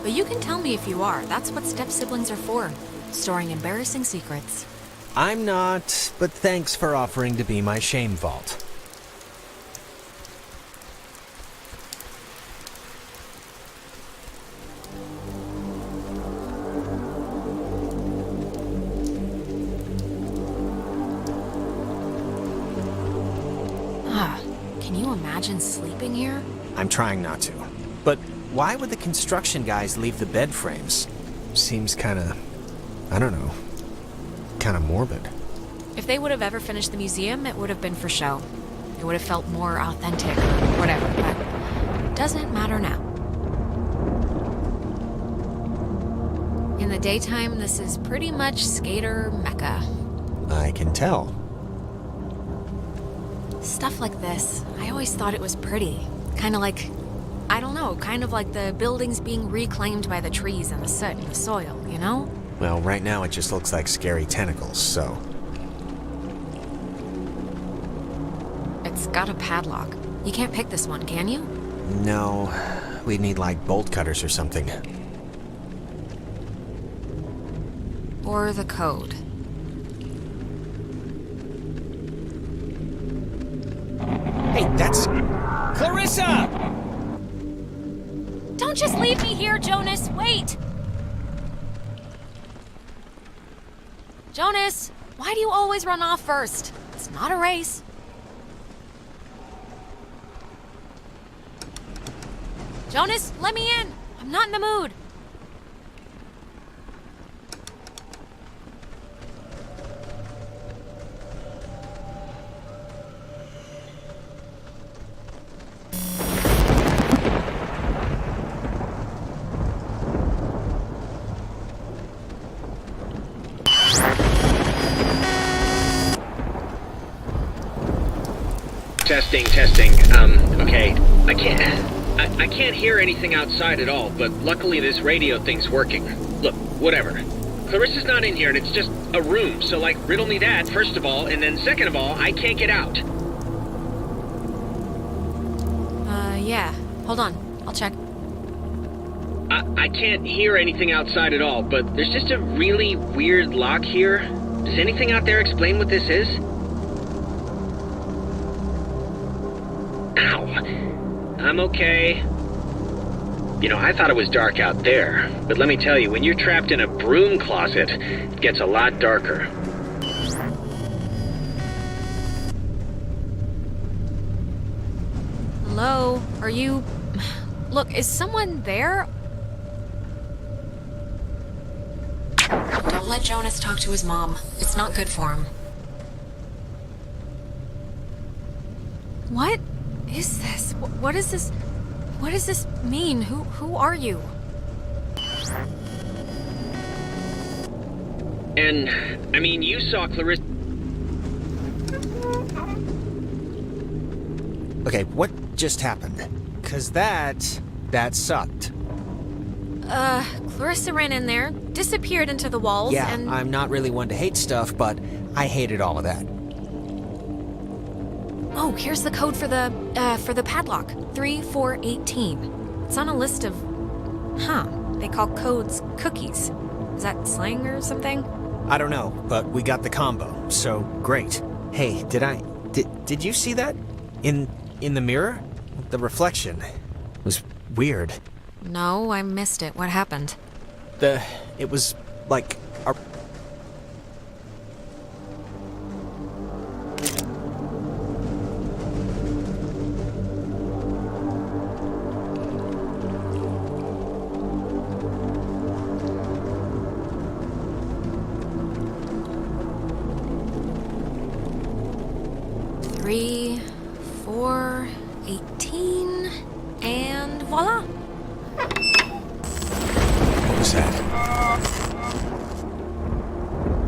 But you can tell me if you are. That's what step-siblings are for. Storing embarrassing secrets. I'm not, but thanks for offering to be my shame vault. Can you imagine sleeping here? I'm trying not to. But why would the construction guys leave the bed frames? Seems kinda... I don't know. Kinda morbid. If they would have ever finished the museum, it would have been for show. It would have felt more authentic or whatever, but it doesn't matter now. In the daytime, this is pretty much skater mecca. I can tell. Stuff like this, I always thought it was pretty. Kinda like, I don't know, kind of like the buildings being reclaimed by the trees and the soot and the soil, you know? Well, right now it just looks like scary tentacles, so... It's got a padlock. You can't pick this one, can you? No, we'd need like bolt cutters or something. Or the code. Hey, that's... Clarissa! Don't just leave me here, Jonas! Wait! Jonas! Why do you always run off first? It's not a race. Jonas, let me in! I'm not in the mood. Testing. Okay. I can't hear anything outside at all, but luckily this radio thing's working. Look, whatever. Clarissa's not in here and it's just a room, so like, riddle me that, first of all, and then second of all, I can't get out. Yeah. Hold on. I'll check. I can't hear anything outside at all, but there's just a really weird lock here. Does anything out there explain what this is? Ow. I'm okay. You know, I thought it was dark out there, but let me tell you, when you're trapped in a broom closet, it gets a lot darker. Hello? Are you... Look, is someone there? Don't let Jonas talk to his mom. It's not good for him. What is this? What is this? What does this mean? Who are you? And, I mean, you saw Clarissa... Okay, what just happened? 'Cause that sucked. Clarissa ran in there, disappeared into the walls, Yeah, and... I'm not really one to hate stuff, but I hated all of that. Oh, here's the code for the padlock. 3418. It's on a list of... They call codes cookies. Is that slang or something? I don't know, but we got the combo, so great. Hey, did you see that? In the mirror? The reflection was weird. No, I missed it. What happened? It was like our... 3, 4, 18, and voila. What was that?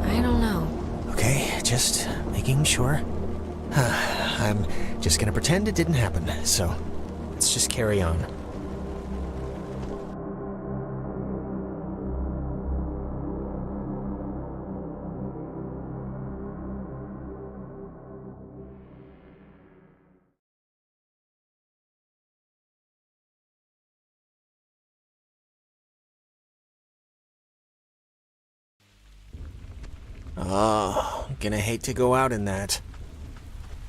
I don't know. Okay, just making sure. I'm just gonna pretend it didn't happen, so let's just carry on. Oh, gonna hate to go out in that.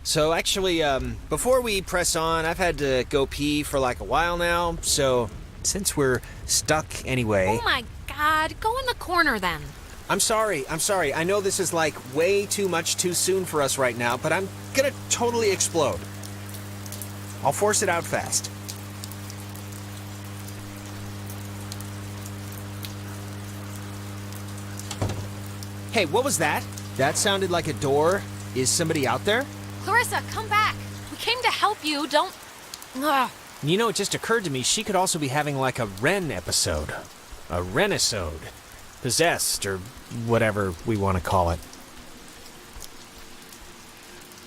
So actually, before we press on, I've had to go pee for like a while now, so since we're stuck anyway... Oh my god, go in the corner then. I'm sorry. I know this is like way too much too soon for us right now, but I'm gonna totally explode. I'll force it out fast. Hey, what was that? That sounded like a door. Is somebody out there? Clarissa, come back. We came to help you, don't... Ugh. You know, it just occurred to me she could also be having like a Ren episode. A Renisode. Possessed, or whatever we want to call it.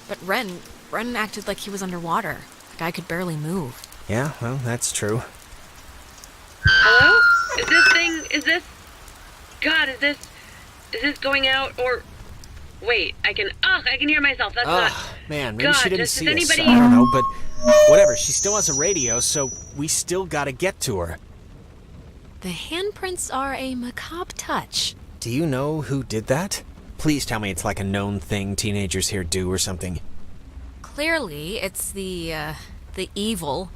But Ren acted like he was underwater. The guy could barely move. Yeah, well, that's true. Hello? Is this going out, or... Wait, I can hear myself, that's not... Man, maybe God, she didn't does see anybody... us. I don't know, but whatever, she still has a radio, so we still gotta get to her. The handprints are a macabre touch. Do you know who did that? Please tell me it's like a known thing teenagers here do or something. Clearly, it's the evil,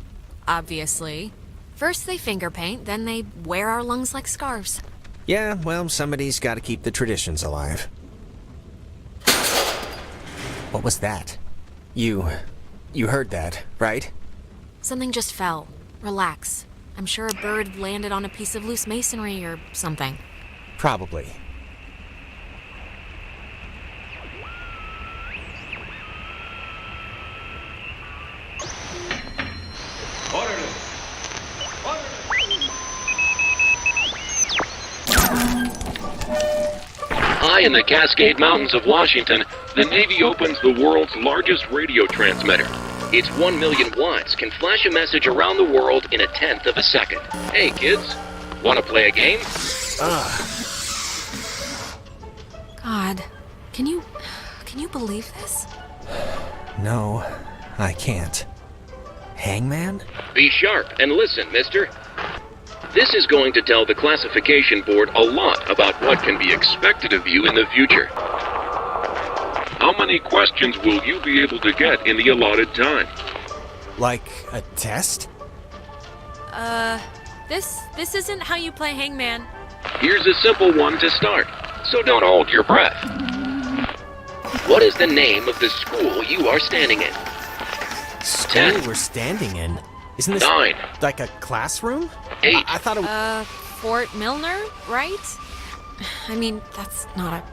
obviously. First they finger paint, then they wear our lungs like scarves. Yeah, well, somebody's gotta keep the traditions alive. What was that? You heard that, right? Something just fell. Relax. I'm sure a bird landed on a piece of loose masonry or something. Probably. High in the Cascade Mountains of Washington, the Navy opens the world's largest radio transmitter. Its 1 million watts can flash a message around the world in 1/10 of a second. Hey kids, wanna play a game? God, can you believe this? No, I can't. Hangman? Be sharp and listen, mister. This is going to tell the classification board a lot about what can be expected of you in the future. How many questions will you be able to get in the allotted time? Like a test? This isn't how you play Hangman. Here's a simple one to start, so don't hold your breath. What is the name of the school you are standing in? School 10. we're standing in? Isn't this 9. like a classroom? 8. I thought it was... Fort Milner, right? I mean, that's not a...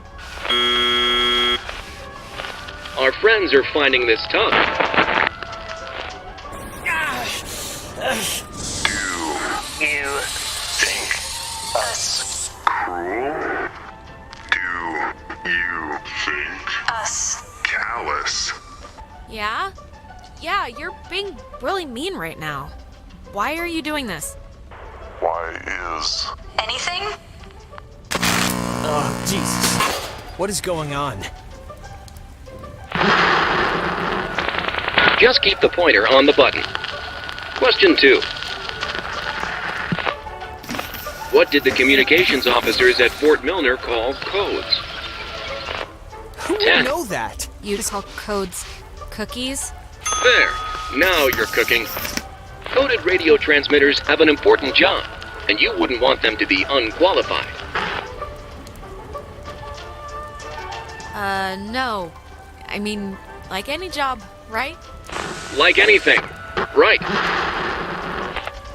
Our friends are finding this tough. Do you think us cruel? Do you think Us. callous? Yeah? Yeah, you're being really mean right now. Why are you doing this? Why is Anything? Oh, Jesus. What is going on? Just keep the pointer on the button. Question 2. What did the communications officers at Fort Milner call codes? Who 10. would know that? You just call codes cookies? There. Now you're cooking. Coded radio transmitters have an important job, and you wouldn't want them to be unqualified. No. I mean, like any job, right? Like anything. Right.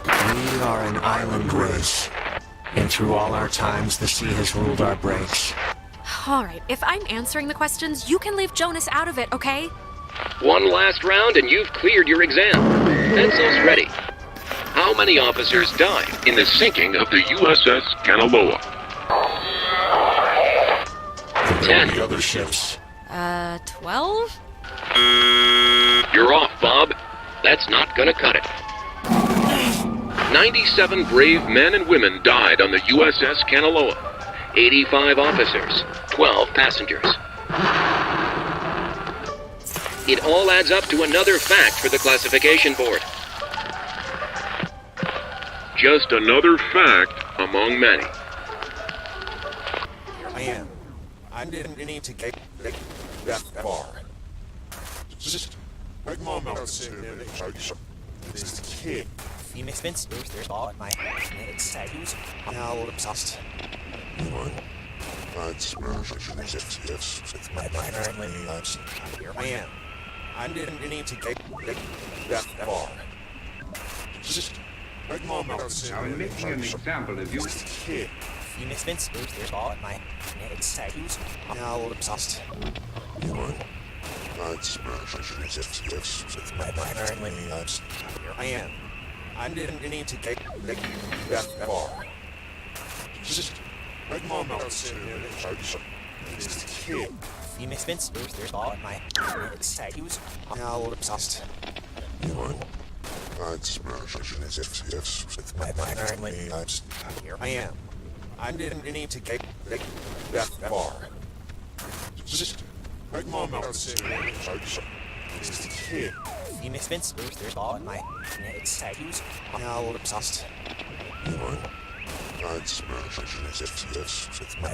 We are an island race, and through all our times the sea has ruled our breaks. All right, if I'm answering the questions, you can leave Jonas out of it, okay? One last round and you've cleared your exam. Pencils ready. How many officers died in the sinking of the USS Kanaloa? 10. The other ships. 12? You're off, Bob. That's not gonna cut it. 97 brave men and women died on the USS Kanaloa. 85 officers, 12 passengers. It all adds up to another fact for the classification board. Just another fact among many. Here I am. I didn't need to get that far. Just like mom out there. This kid. Phoenix Vince, there's all my tattoos. Now obsessed. I'd smash yes. With my lives. Here I am. I didn't need to get that far. Just like mom out there. I was making an example of you. This kid. Phoenix Vince, there's all my tattoos. Now obsessed. I'd smash yes. With my lives. Here I am. I didn't need to get that far. Just like mom out there. This kid. Phoenix Vince, there's all my tattoos. Now obsessed. I'd smash yes. With my lives. Here I am. I didn't need to get that far. Just like mom out there. This kid. Phoenix Vince, there's all my tattoos. Now obsessed. I'd smash yes. With my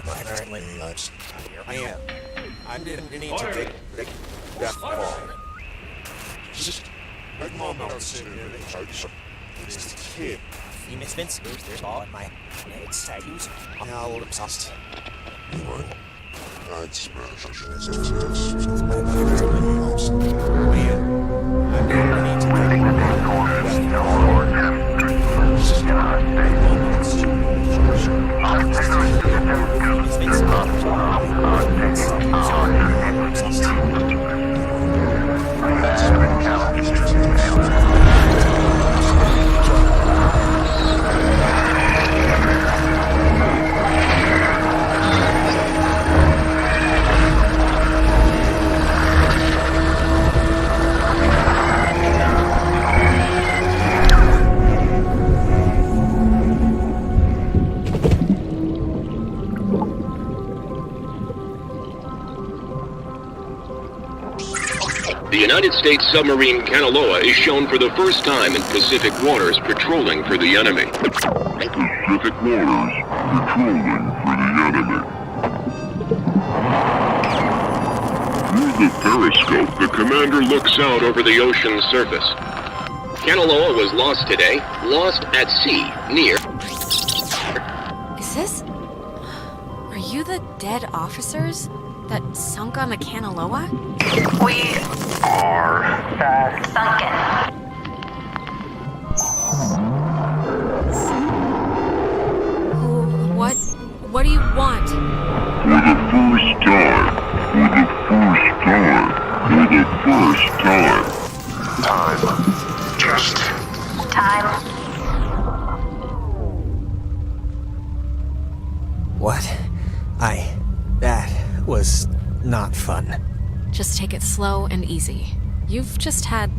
lives. Here I am. I didn't need to get that far. Just like mom out there. This kid. Phoenix Vince, there's all my tattoos. Now obsessed. I'd smash yes. With my lives. Here I am. I didn't need to get that far. The United States submarine Kanaloa is shown for the first time in Pacific waters patrolling for the enemy. Pacific waters patrolling for the enemy. Through the periscope, the commander looks out over the ocean's surface. Kanaloa was lost today, lost at sea, near... Is this... Are you the dead officers that sunk on the Kanaloa? We are sunken. What do you want? For the first time. Time. Just. Time. What? That was not fun. Just take it slow and easy. You've just had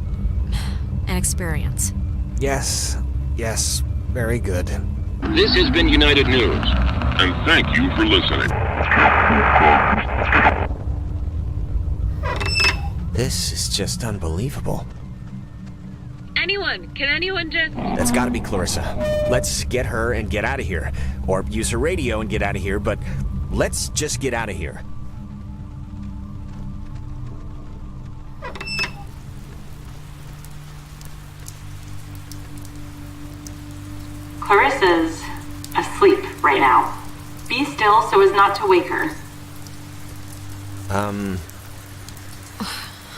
an experience. Yes, very good. This has been United News, and thank you for listening. This is just unbelievable. Can anyone just... That's gotta be Clarissa. Let's get her and get out of here. Or use her radio and get out of here, but let's just get out of here. Clarissa's asleep right now. Be still so as not to wake her.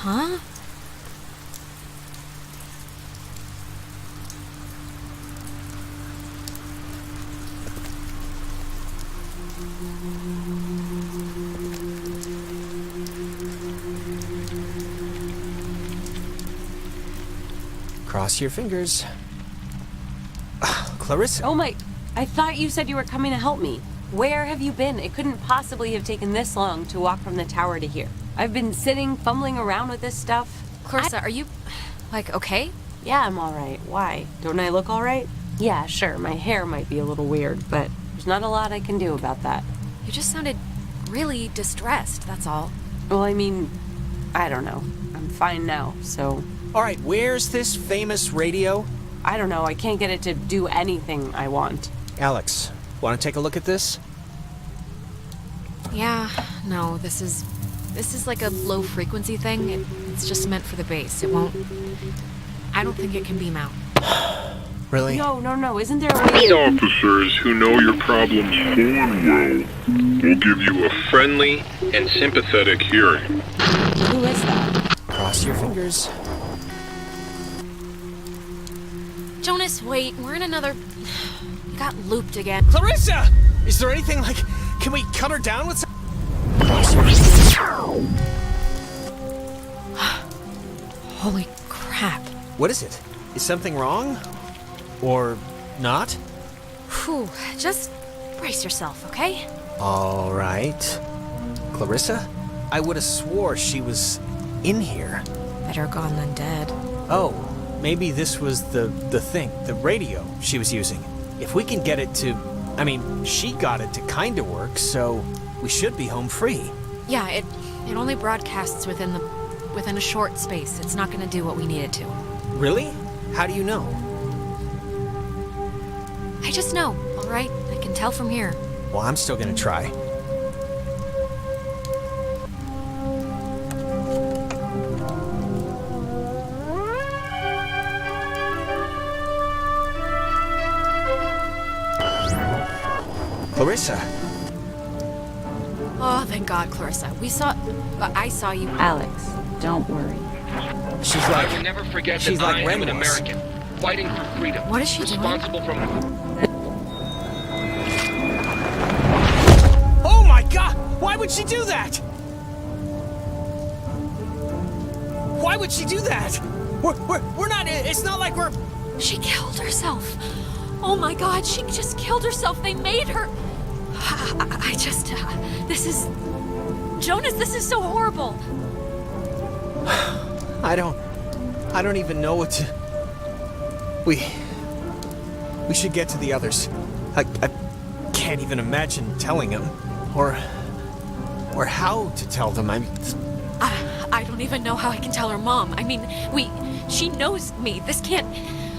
Huh? Cross your fingers. Clarissa? Oh my... I thought you said you were coming to help me. Where have you been? It couldn't possibly have taken this long to walk from the tower to here. I've been sitting, fumbling around with this stuff. Clarissa, are you, like, okay? Yeah, I'm alright. Why? Don't I look alright? Yeah, sure, my hair might be a little weird, but there's not a lot I can do about that. You just sounded really distressed, that's all. Well, I mean, I don't know. I'm fine now, so... Alright, where's this famous radio? I don't know, I can't get it to do anything I want. Alex, want to take a look at this? Yeah, no, this is like a low frequency thing. It's just meant for the bass. It won't... I don't think it can beam out. Really? No, isn't there a way... The officers who know your problems full and well will give you a friendly and sympathetic hearing. Who is that? Cross your fingers. Jonas, wait, we're in another... We got looped again. Clarissa! Is there anything like... Can we cut her down with some... Cross your fingers. Holy crap. What is it? Is something wrong? Or not? Whew, just brace yourself, okay? All right. Clarissa? I would have swore she was in here. Better gone than dead. Oh, maybe this was the thing, the radio she was using. If we can get it to... I mean, she got it to kind of work, so we should be home free. Yeah, it only broadcasts within a short space. It's not going to do what we need it to. Really? How do you know? I just know, all right? I can tell from here. Well, I'm still gonna try. Clarissa! Oh, thank God, Clarissa. I saw you. Alex, don't worry. She's I like... will never forget she's that like I am Ren an was. American, fighting for freedom. What is she doing? Responsible from... Oh my God! Why would she do that? Why would she do that? We're not... It's not like we're... She killed herself. Oh my God, she just killed herself. They made her. I just... this is... Jonas, this is so horrible. I don't even know what to... We should get to the others. I can't even imagine telling them. Or how to tell them. I don't even know how I can tell her mom. I mean, she knows me. This can't...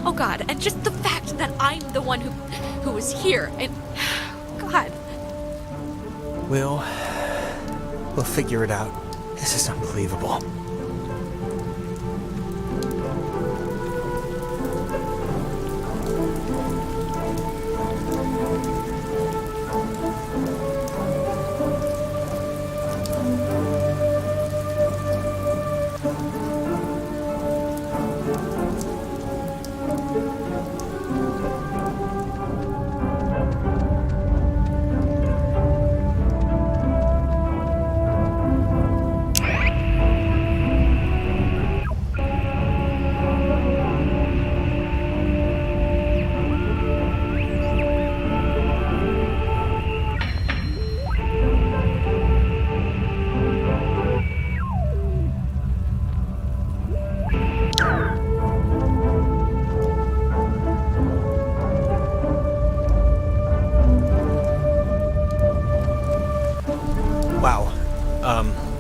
Oh God, and just the fact that I'm the one who was here, and... God. We'll figure it out. This is unbelievable.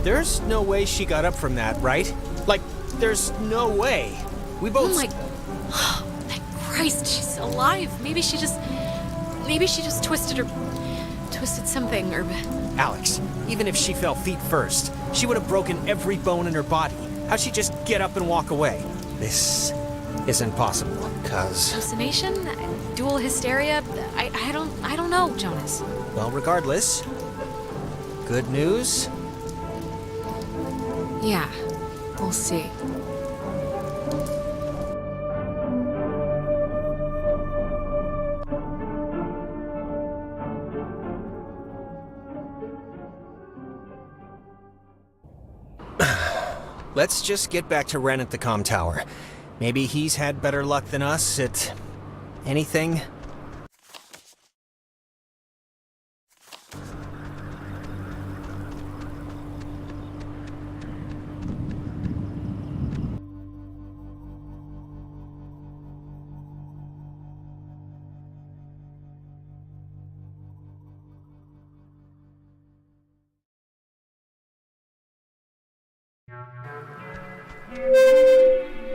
There's no way she got up from that, right? Like, there's no way. We both... Oh my... Thank Christ, she's alive. Maybe she just twisted something, or... Alex, even if she fell feet first, she would have broken every bone in her body. How'd she just get up and walk away? This isn't possible, cause... Hallucination? Dual hysteria? I don't know, Jonas. Well, regardless, good news? Yeah, we'll see. Let's just get back to Ren at the comm tower. Maybe he's had better luck than us at anything.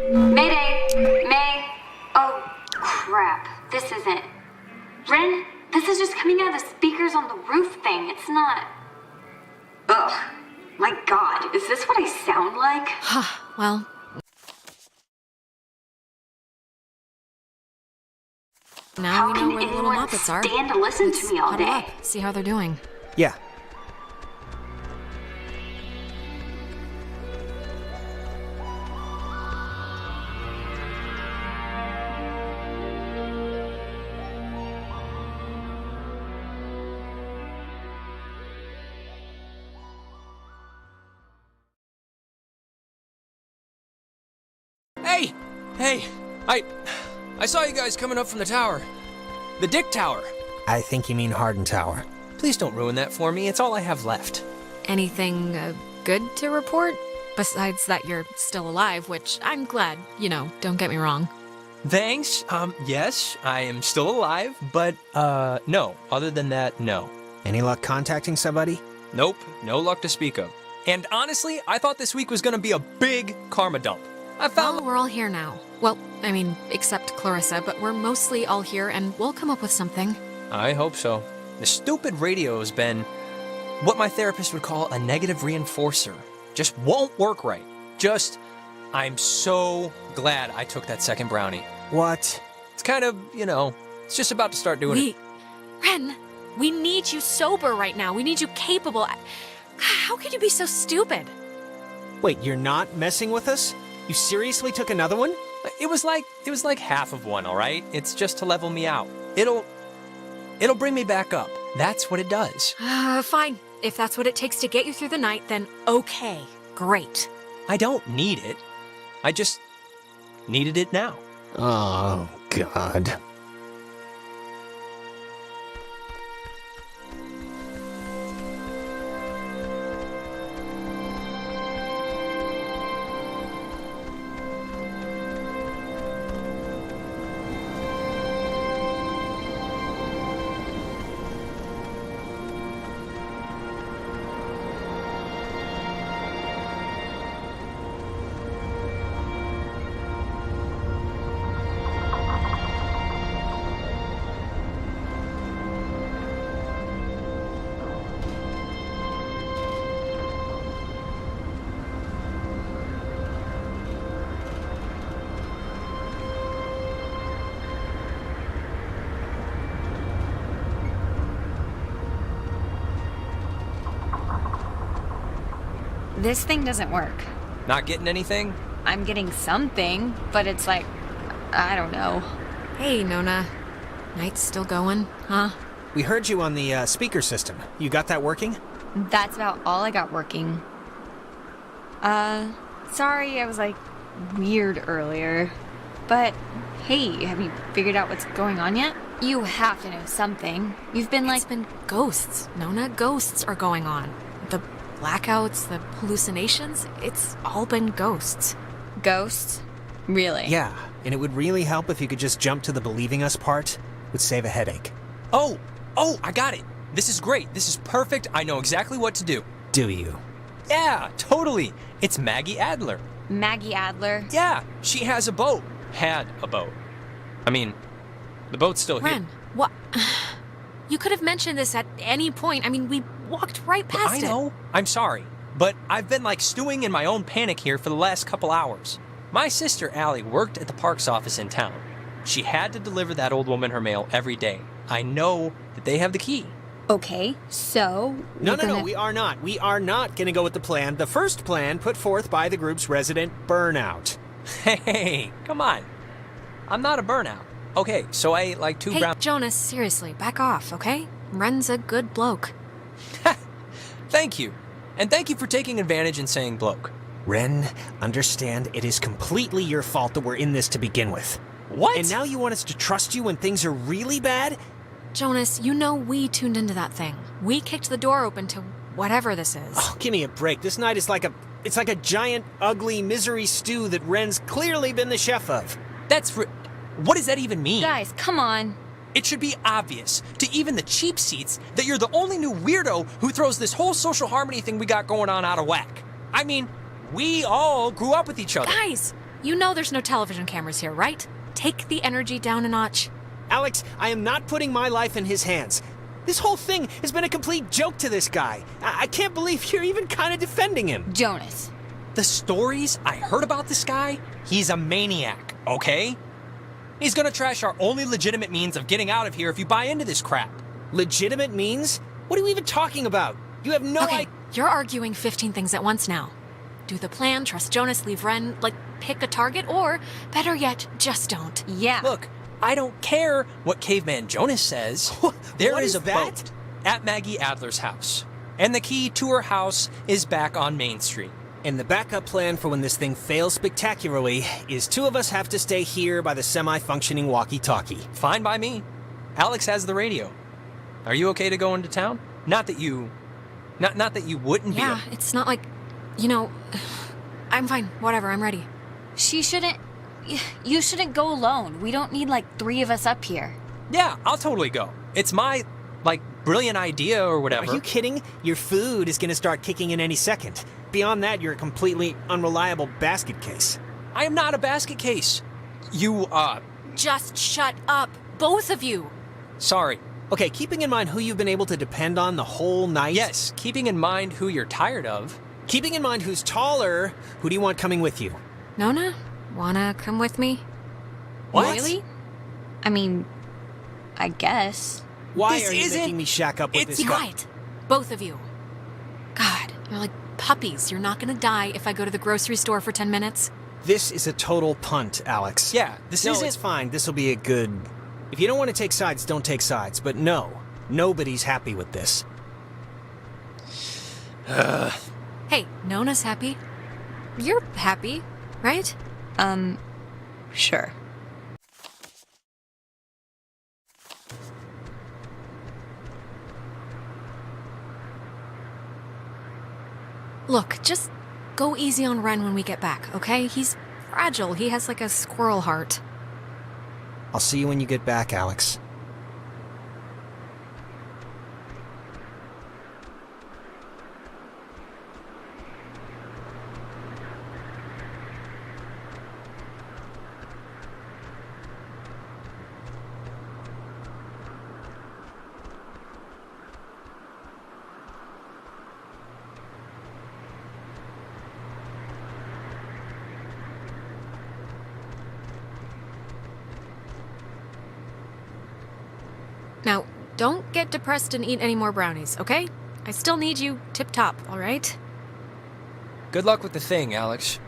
Mayday! May! Oh, crap. This isn't. Ren, this is just coming out of the speakers on the roof thing. It's not. Ugh. My god, is this what I sound like? Well. Now we know where the little Muppets are. Stand to listen to me all huddle day. up, see how they're doing. Yeah. Hey, I saw you guys coming up from the tower. The Dick Tower. I think you mean Harden Tower. Please don't ruin that for me. It's all I have left. Anything good to report? Besides that you're still alive, which I'm glad, don't get me wrong. Thanks. Yes, I am still alive, but, no. Other than that, no. Any luck contacting somebody? Nope, no luck to speak of. And honestly, I thought this week was gonna be a big karma dump. Well, we're all here now. Well, I mean, except Clarissa, but we're mostly all here, and we'll come up with something. I hope so. The stupid radio has been what my therapist would call a negative reinforcer. Just won't work right. I'm so glad I took that second brownie. What? It's kind of, it's just about to start doing it. Ren, we need you sober right now. We need you capable. How could you be so stupid? Wait, you're not messing with us? You seriously took another one? It was like half of one, all right? It's just to level me out. It'll bring me back up. That's what it does. Fine. If that's what it takes to get you through the night, then okay. Great. I don't need it. I just needed it now. Oh, God. This thing doesn't work. Not getting anything? I'm getting something, but it's like, I don't know. Hey, Nona. Night's still going, huh? We heard you on the speaker system. You got that working? That's about all I got working. Sorry I was like weird earlier. But hey, have you figured out what's going on yet? You have to know something. You've been like... It's been ghosts, Nona. Ghosts are going on. The blackouts, the hallucinations, it's all been ghosts. Ghosts? Really? Yeah, and it would really help if you could just jump to the believing us part. Would save a headache. Oh, I got it. This is great. This is perfect. I know exactly what to do. Do you? Yeah, totally. It's Maggie Adler. Maggie Adler? Yeah, she has a boat. Had a boat. I mean, the boat's still here. Ren, what? You could have mentioned this at any point. I mean, we walked right past it. I know. I'm sorry. But I've been like stewing in my own panic here for the last couple hours. My sister Allie worked at the parks office in town. She had to deliver that old woman her mail every day. I know that they have the key. Okay, so... No, we are not. We are not going to go with the plan. The first plan put forth by the group's resident burnout. Hey, come on. I'm not a burnout. Okay, so I ate like 2 brown... Hey, Jonas, seriously, back off, okay? Ren's a good bloke. Thank you. And thank you for taking advantage and saying bloke. Ren, understand it is completely your fault that we're in this to begin with. What? And now you want us to trust you when things are really bad? Jonas, you know we tuned into that thing. We kicked the door open to whatever this is. Oh, give me a break. This night is like a giant, ugly misery stew that Ren's clearly been the chef of. What does that even mean? Guys, come on. It should be obvious to even the cheap seats that you're the only new weirdo who throws this whole social harmony thing we got going on out of whack. I mean, we all grew up with each other. Guys, you know there's no television cameras here, right? Take the energy down a notch. Alex, I am not putting my life in his hands. This whole thing has been a complete joke to this guy. I can't believe you're even kind of defending him. Jonas. The stories I heard about this guy, he's a maniac, okay? He's gonna trash our only legitimate means of getting out of here if you buy into this crap. Legitimate means? What are you even talking about? You have no idea. You're arguing 15 things at once now. Do the plan, trust Jonas, leave Ren, pick a target, or, better yet, just don't. Yeah. Look, I don't care what Caveman Jonas says. There is a boat at Maggie Adler's house, and the key to her house is back on Main Street. And the backup plan for when this thing fails spectacularly is two of us have to stay here by the semi-functioning walkie-talkie. Fine by me. Alex has the radio. Are you okay to go into town? Not that you wouldn't be. Yeah, it's not like, I'm fine. Whatever, I'm ready. You shouldn't go alone. We don't need 3 of us up here. Yeah, I'll totally go. It's my, brilliant idea or whatever. Are you kidding? Your food is gonna start kicking in any second. Beyond that, you're a completely unreliable basket case. I am not a basket case. You, Just shut up, both of you. Sorry. Okay, keeping in mind who you've been able to depend on the whole night. Yes, keeping in mind who you're tired of. Keeping in mind who's taller, who do you want coming with you? Nona, wanna come with me? What? Really? I mean, I guess. Why are you making me shack up with this Be guy? quiet, both of you. God, you're like puppies. You're not gonna die if I go to the grocery store for 10 minutes. This is a total punt, Alex. Yeah, this isn't... No, it's fine. This'll be a good... If you don't want to take sides, don't take sides. But no, nobody's happy with this. Hey, Nona's happy. You're happy, right? Sure. Look, just go easy on Ren when we get back, okay? He's fragile. He has a squirrel heart. I'll see you when you get back, Alex. Now, don't get depressed and eat any more brownies, okay? I still need you tip-top, all right? Good luck with the thing, Alex.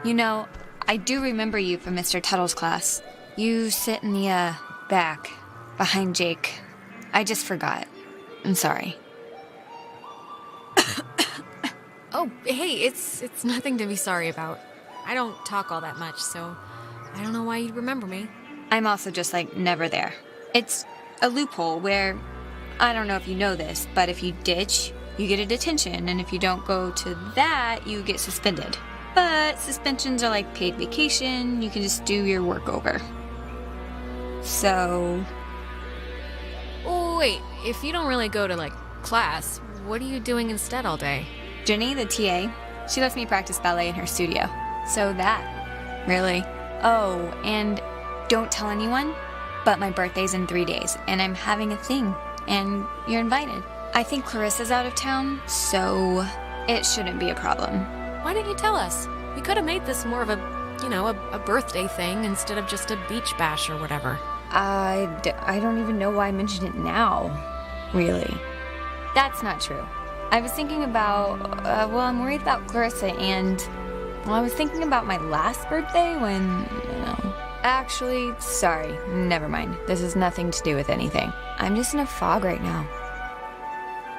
You know, I do remember you from Mr. Tuttle's class. You sit in the, back, behind Jake. I just forgot. I'm sorry. Oh, hey, it's nothing to be sorry about. I don't talk all that much, so I don't know why you'd remember me. I'm also just, like, never there. It's a loophole where, I don't know if you know this, but if you ditch, you get a detention, and if you don't go to that, you get suspended. But suspensions are like paid vacation, you can just do your work over. So... Oh, wait, if you don't really go to, like, class, what are you doing instead all day? Jenny, the TA, she lets me practice ballet in her studio. So that, really. Oh, and don't tell anyone, but my birthday's in 3 days, and I'm having a thing, and you're invited. I think Clarissa's out of town, so it shouldn't be a problem. Why didn't you tell us? We could have made this more of a, you know, a birthday thing instead of just a beach bash or whatever. I don't even know why I mentioned it now, really. That's not true. I was thinking about, I'm worried about Clarissa and, I was thinking about my last birthday when, you know. Actually, sorry, never mind. This has nothing to do with anything. I'm just in a fog right now.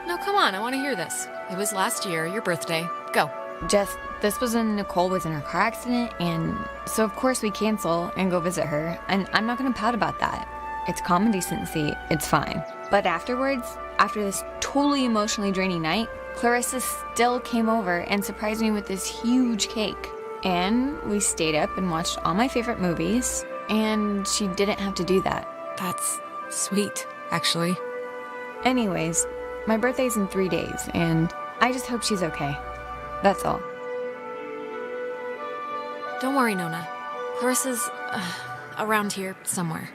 No, come on, I want to hear this. It was last year, your birthday. Go. Just, this was when Nicole was in her car accident, and so of course we cancel and go visit her, and I'm not gonna pout about that. It's common decency, it's fine. But afterwards, after this totally emotionally draining night, Clarissa still came over and surprised me with this huge cake. And we stayed up and watched all my favorite movies, and she didn't have to do that. That's sweet, actually. Anyways, my birthday's in 3 days, and I just hope she's okay. That's all. Don't worry, Nona. Clarissa's around here somewhere.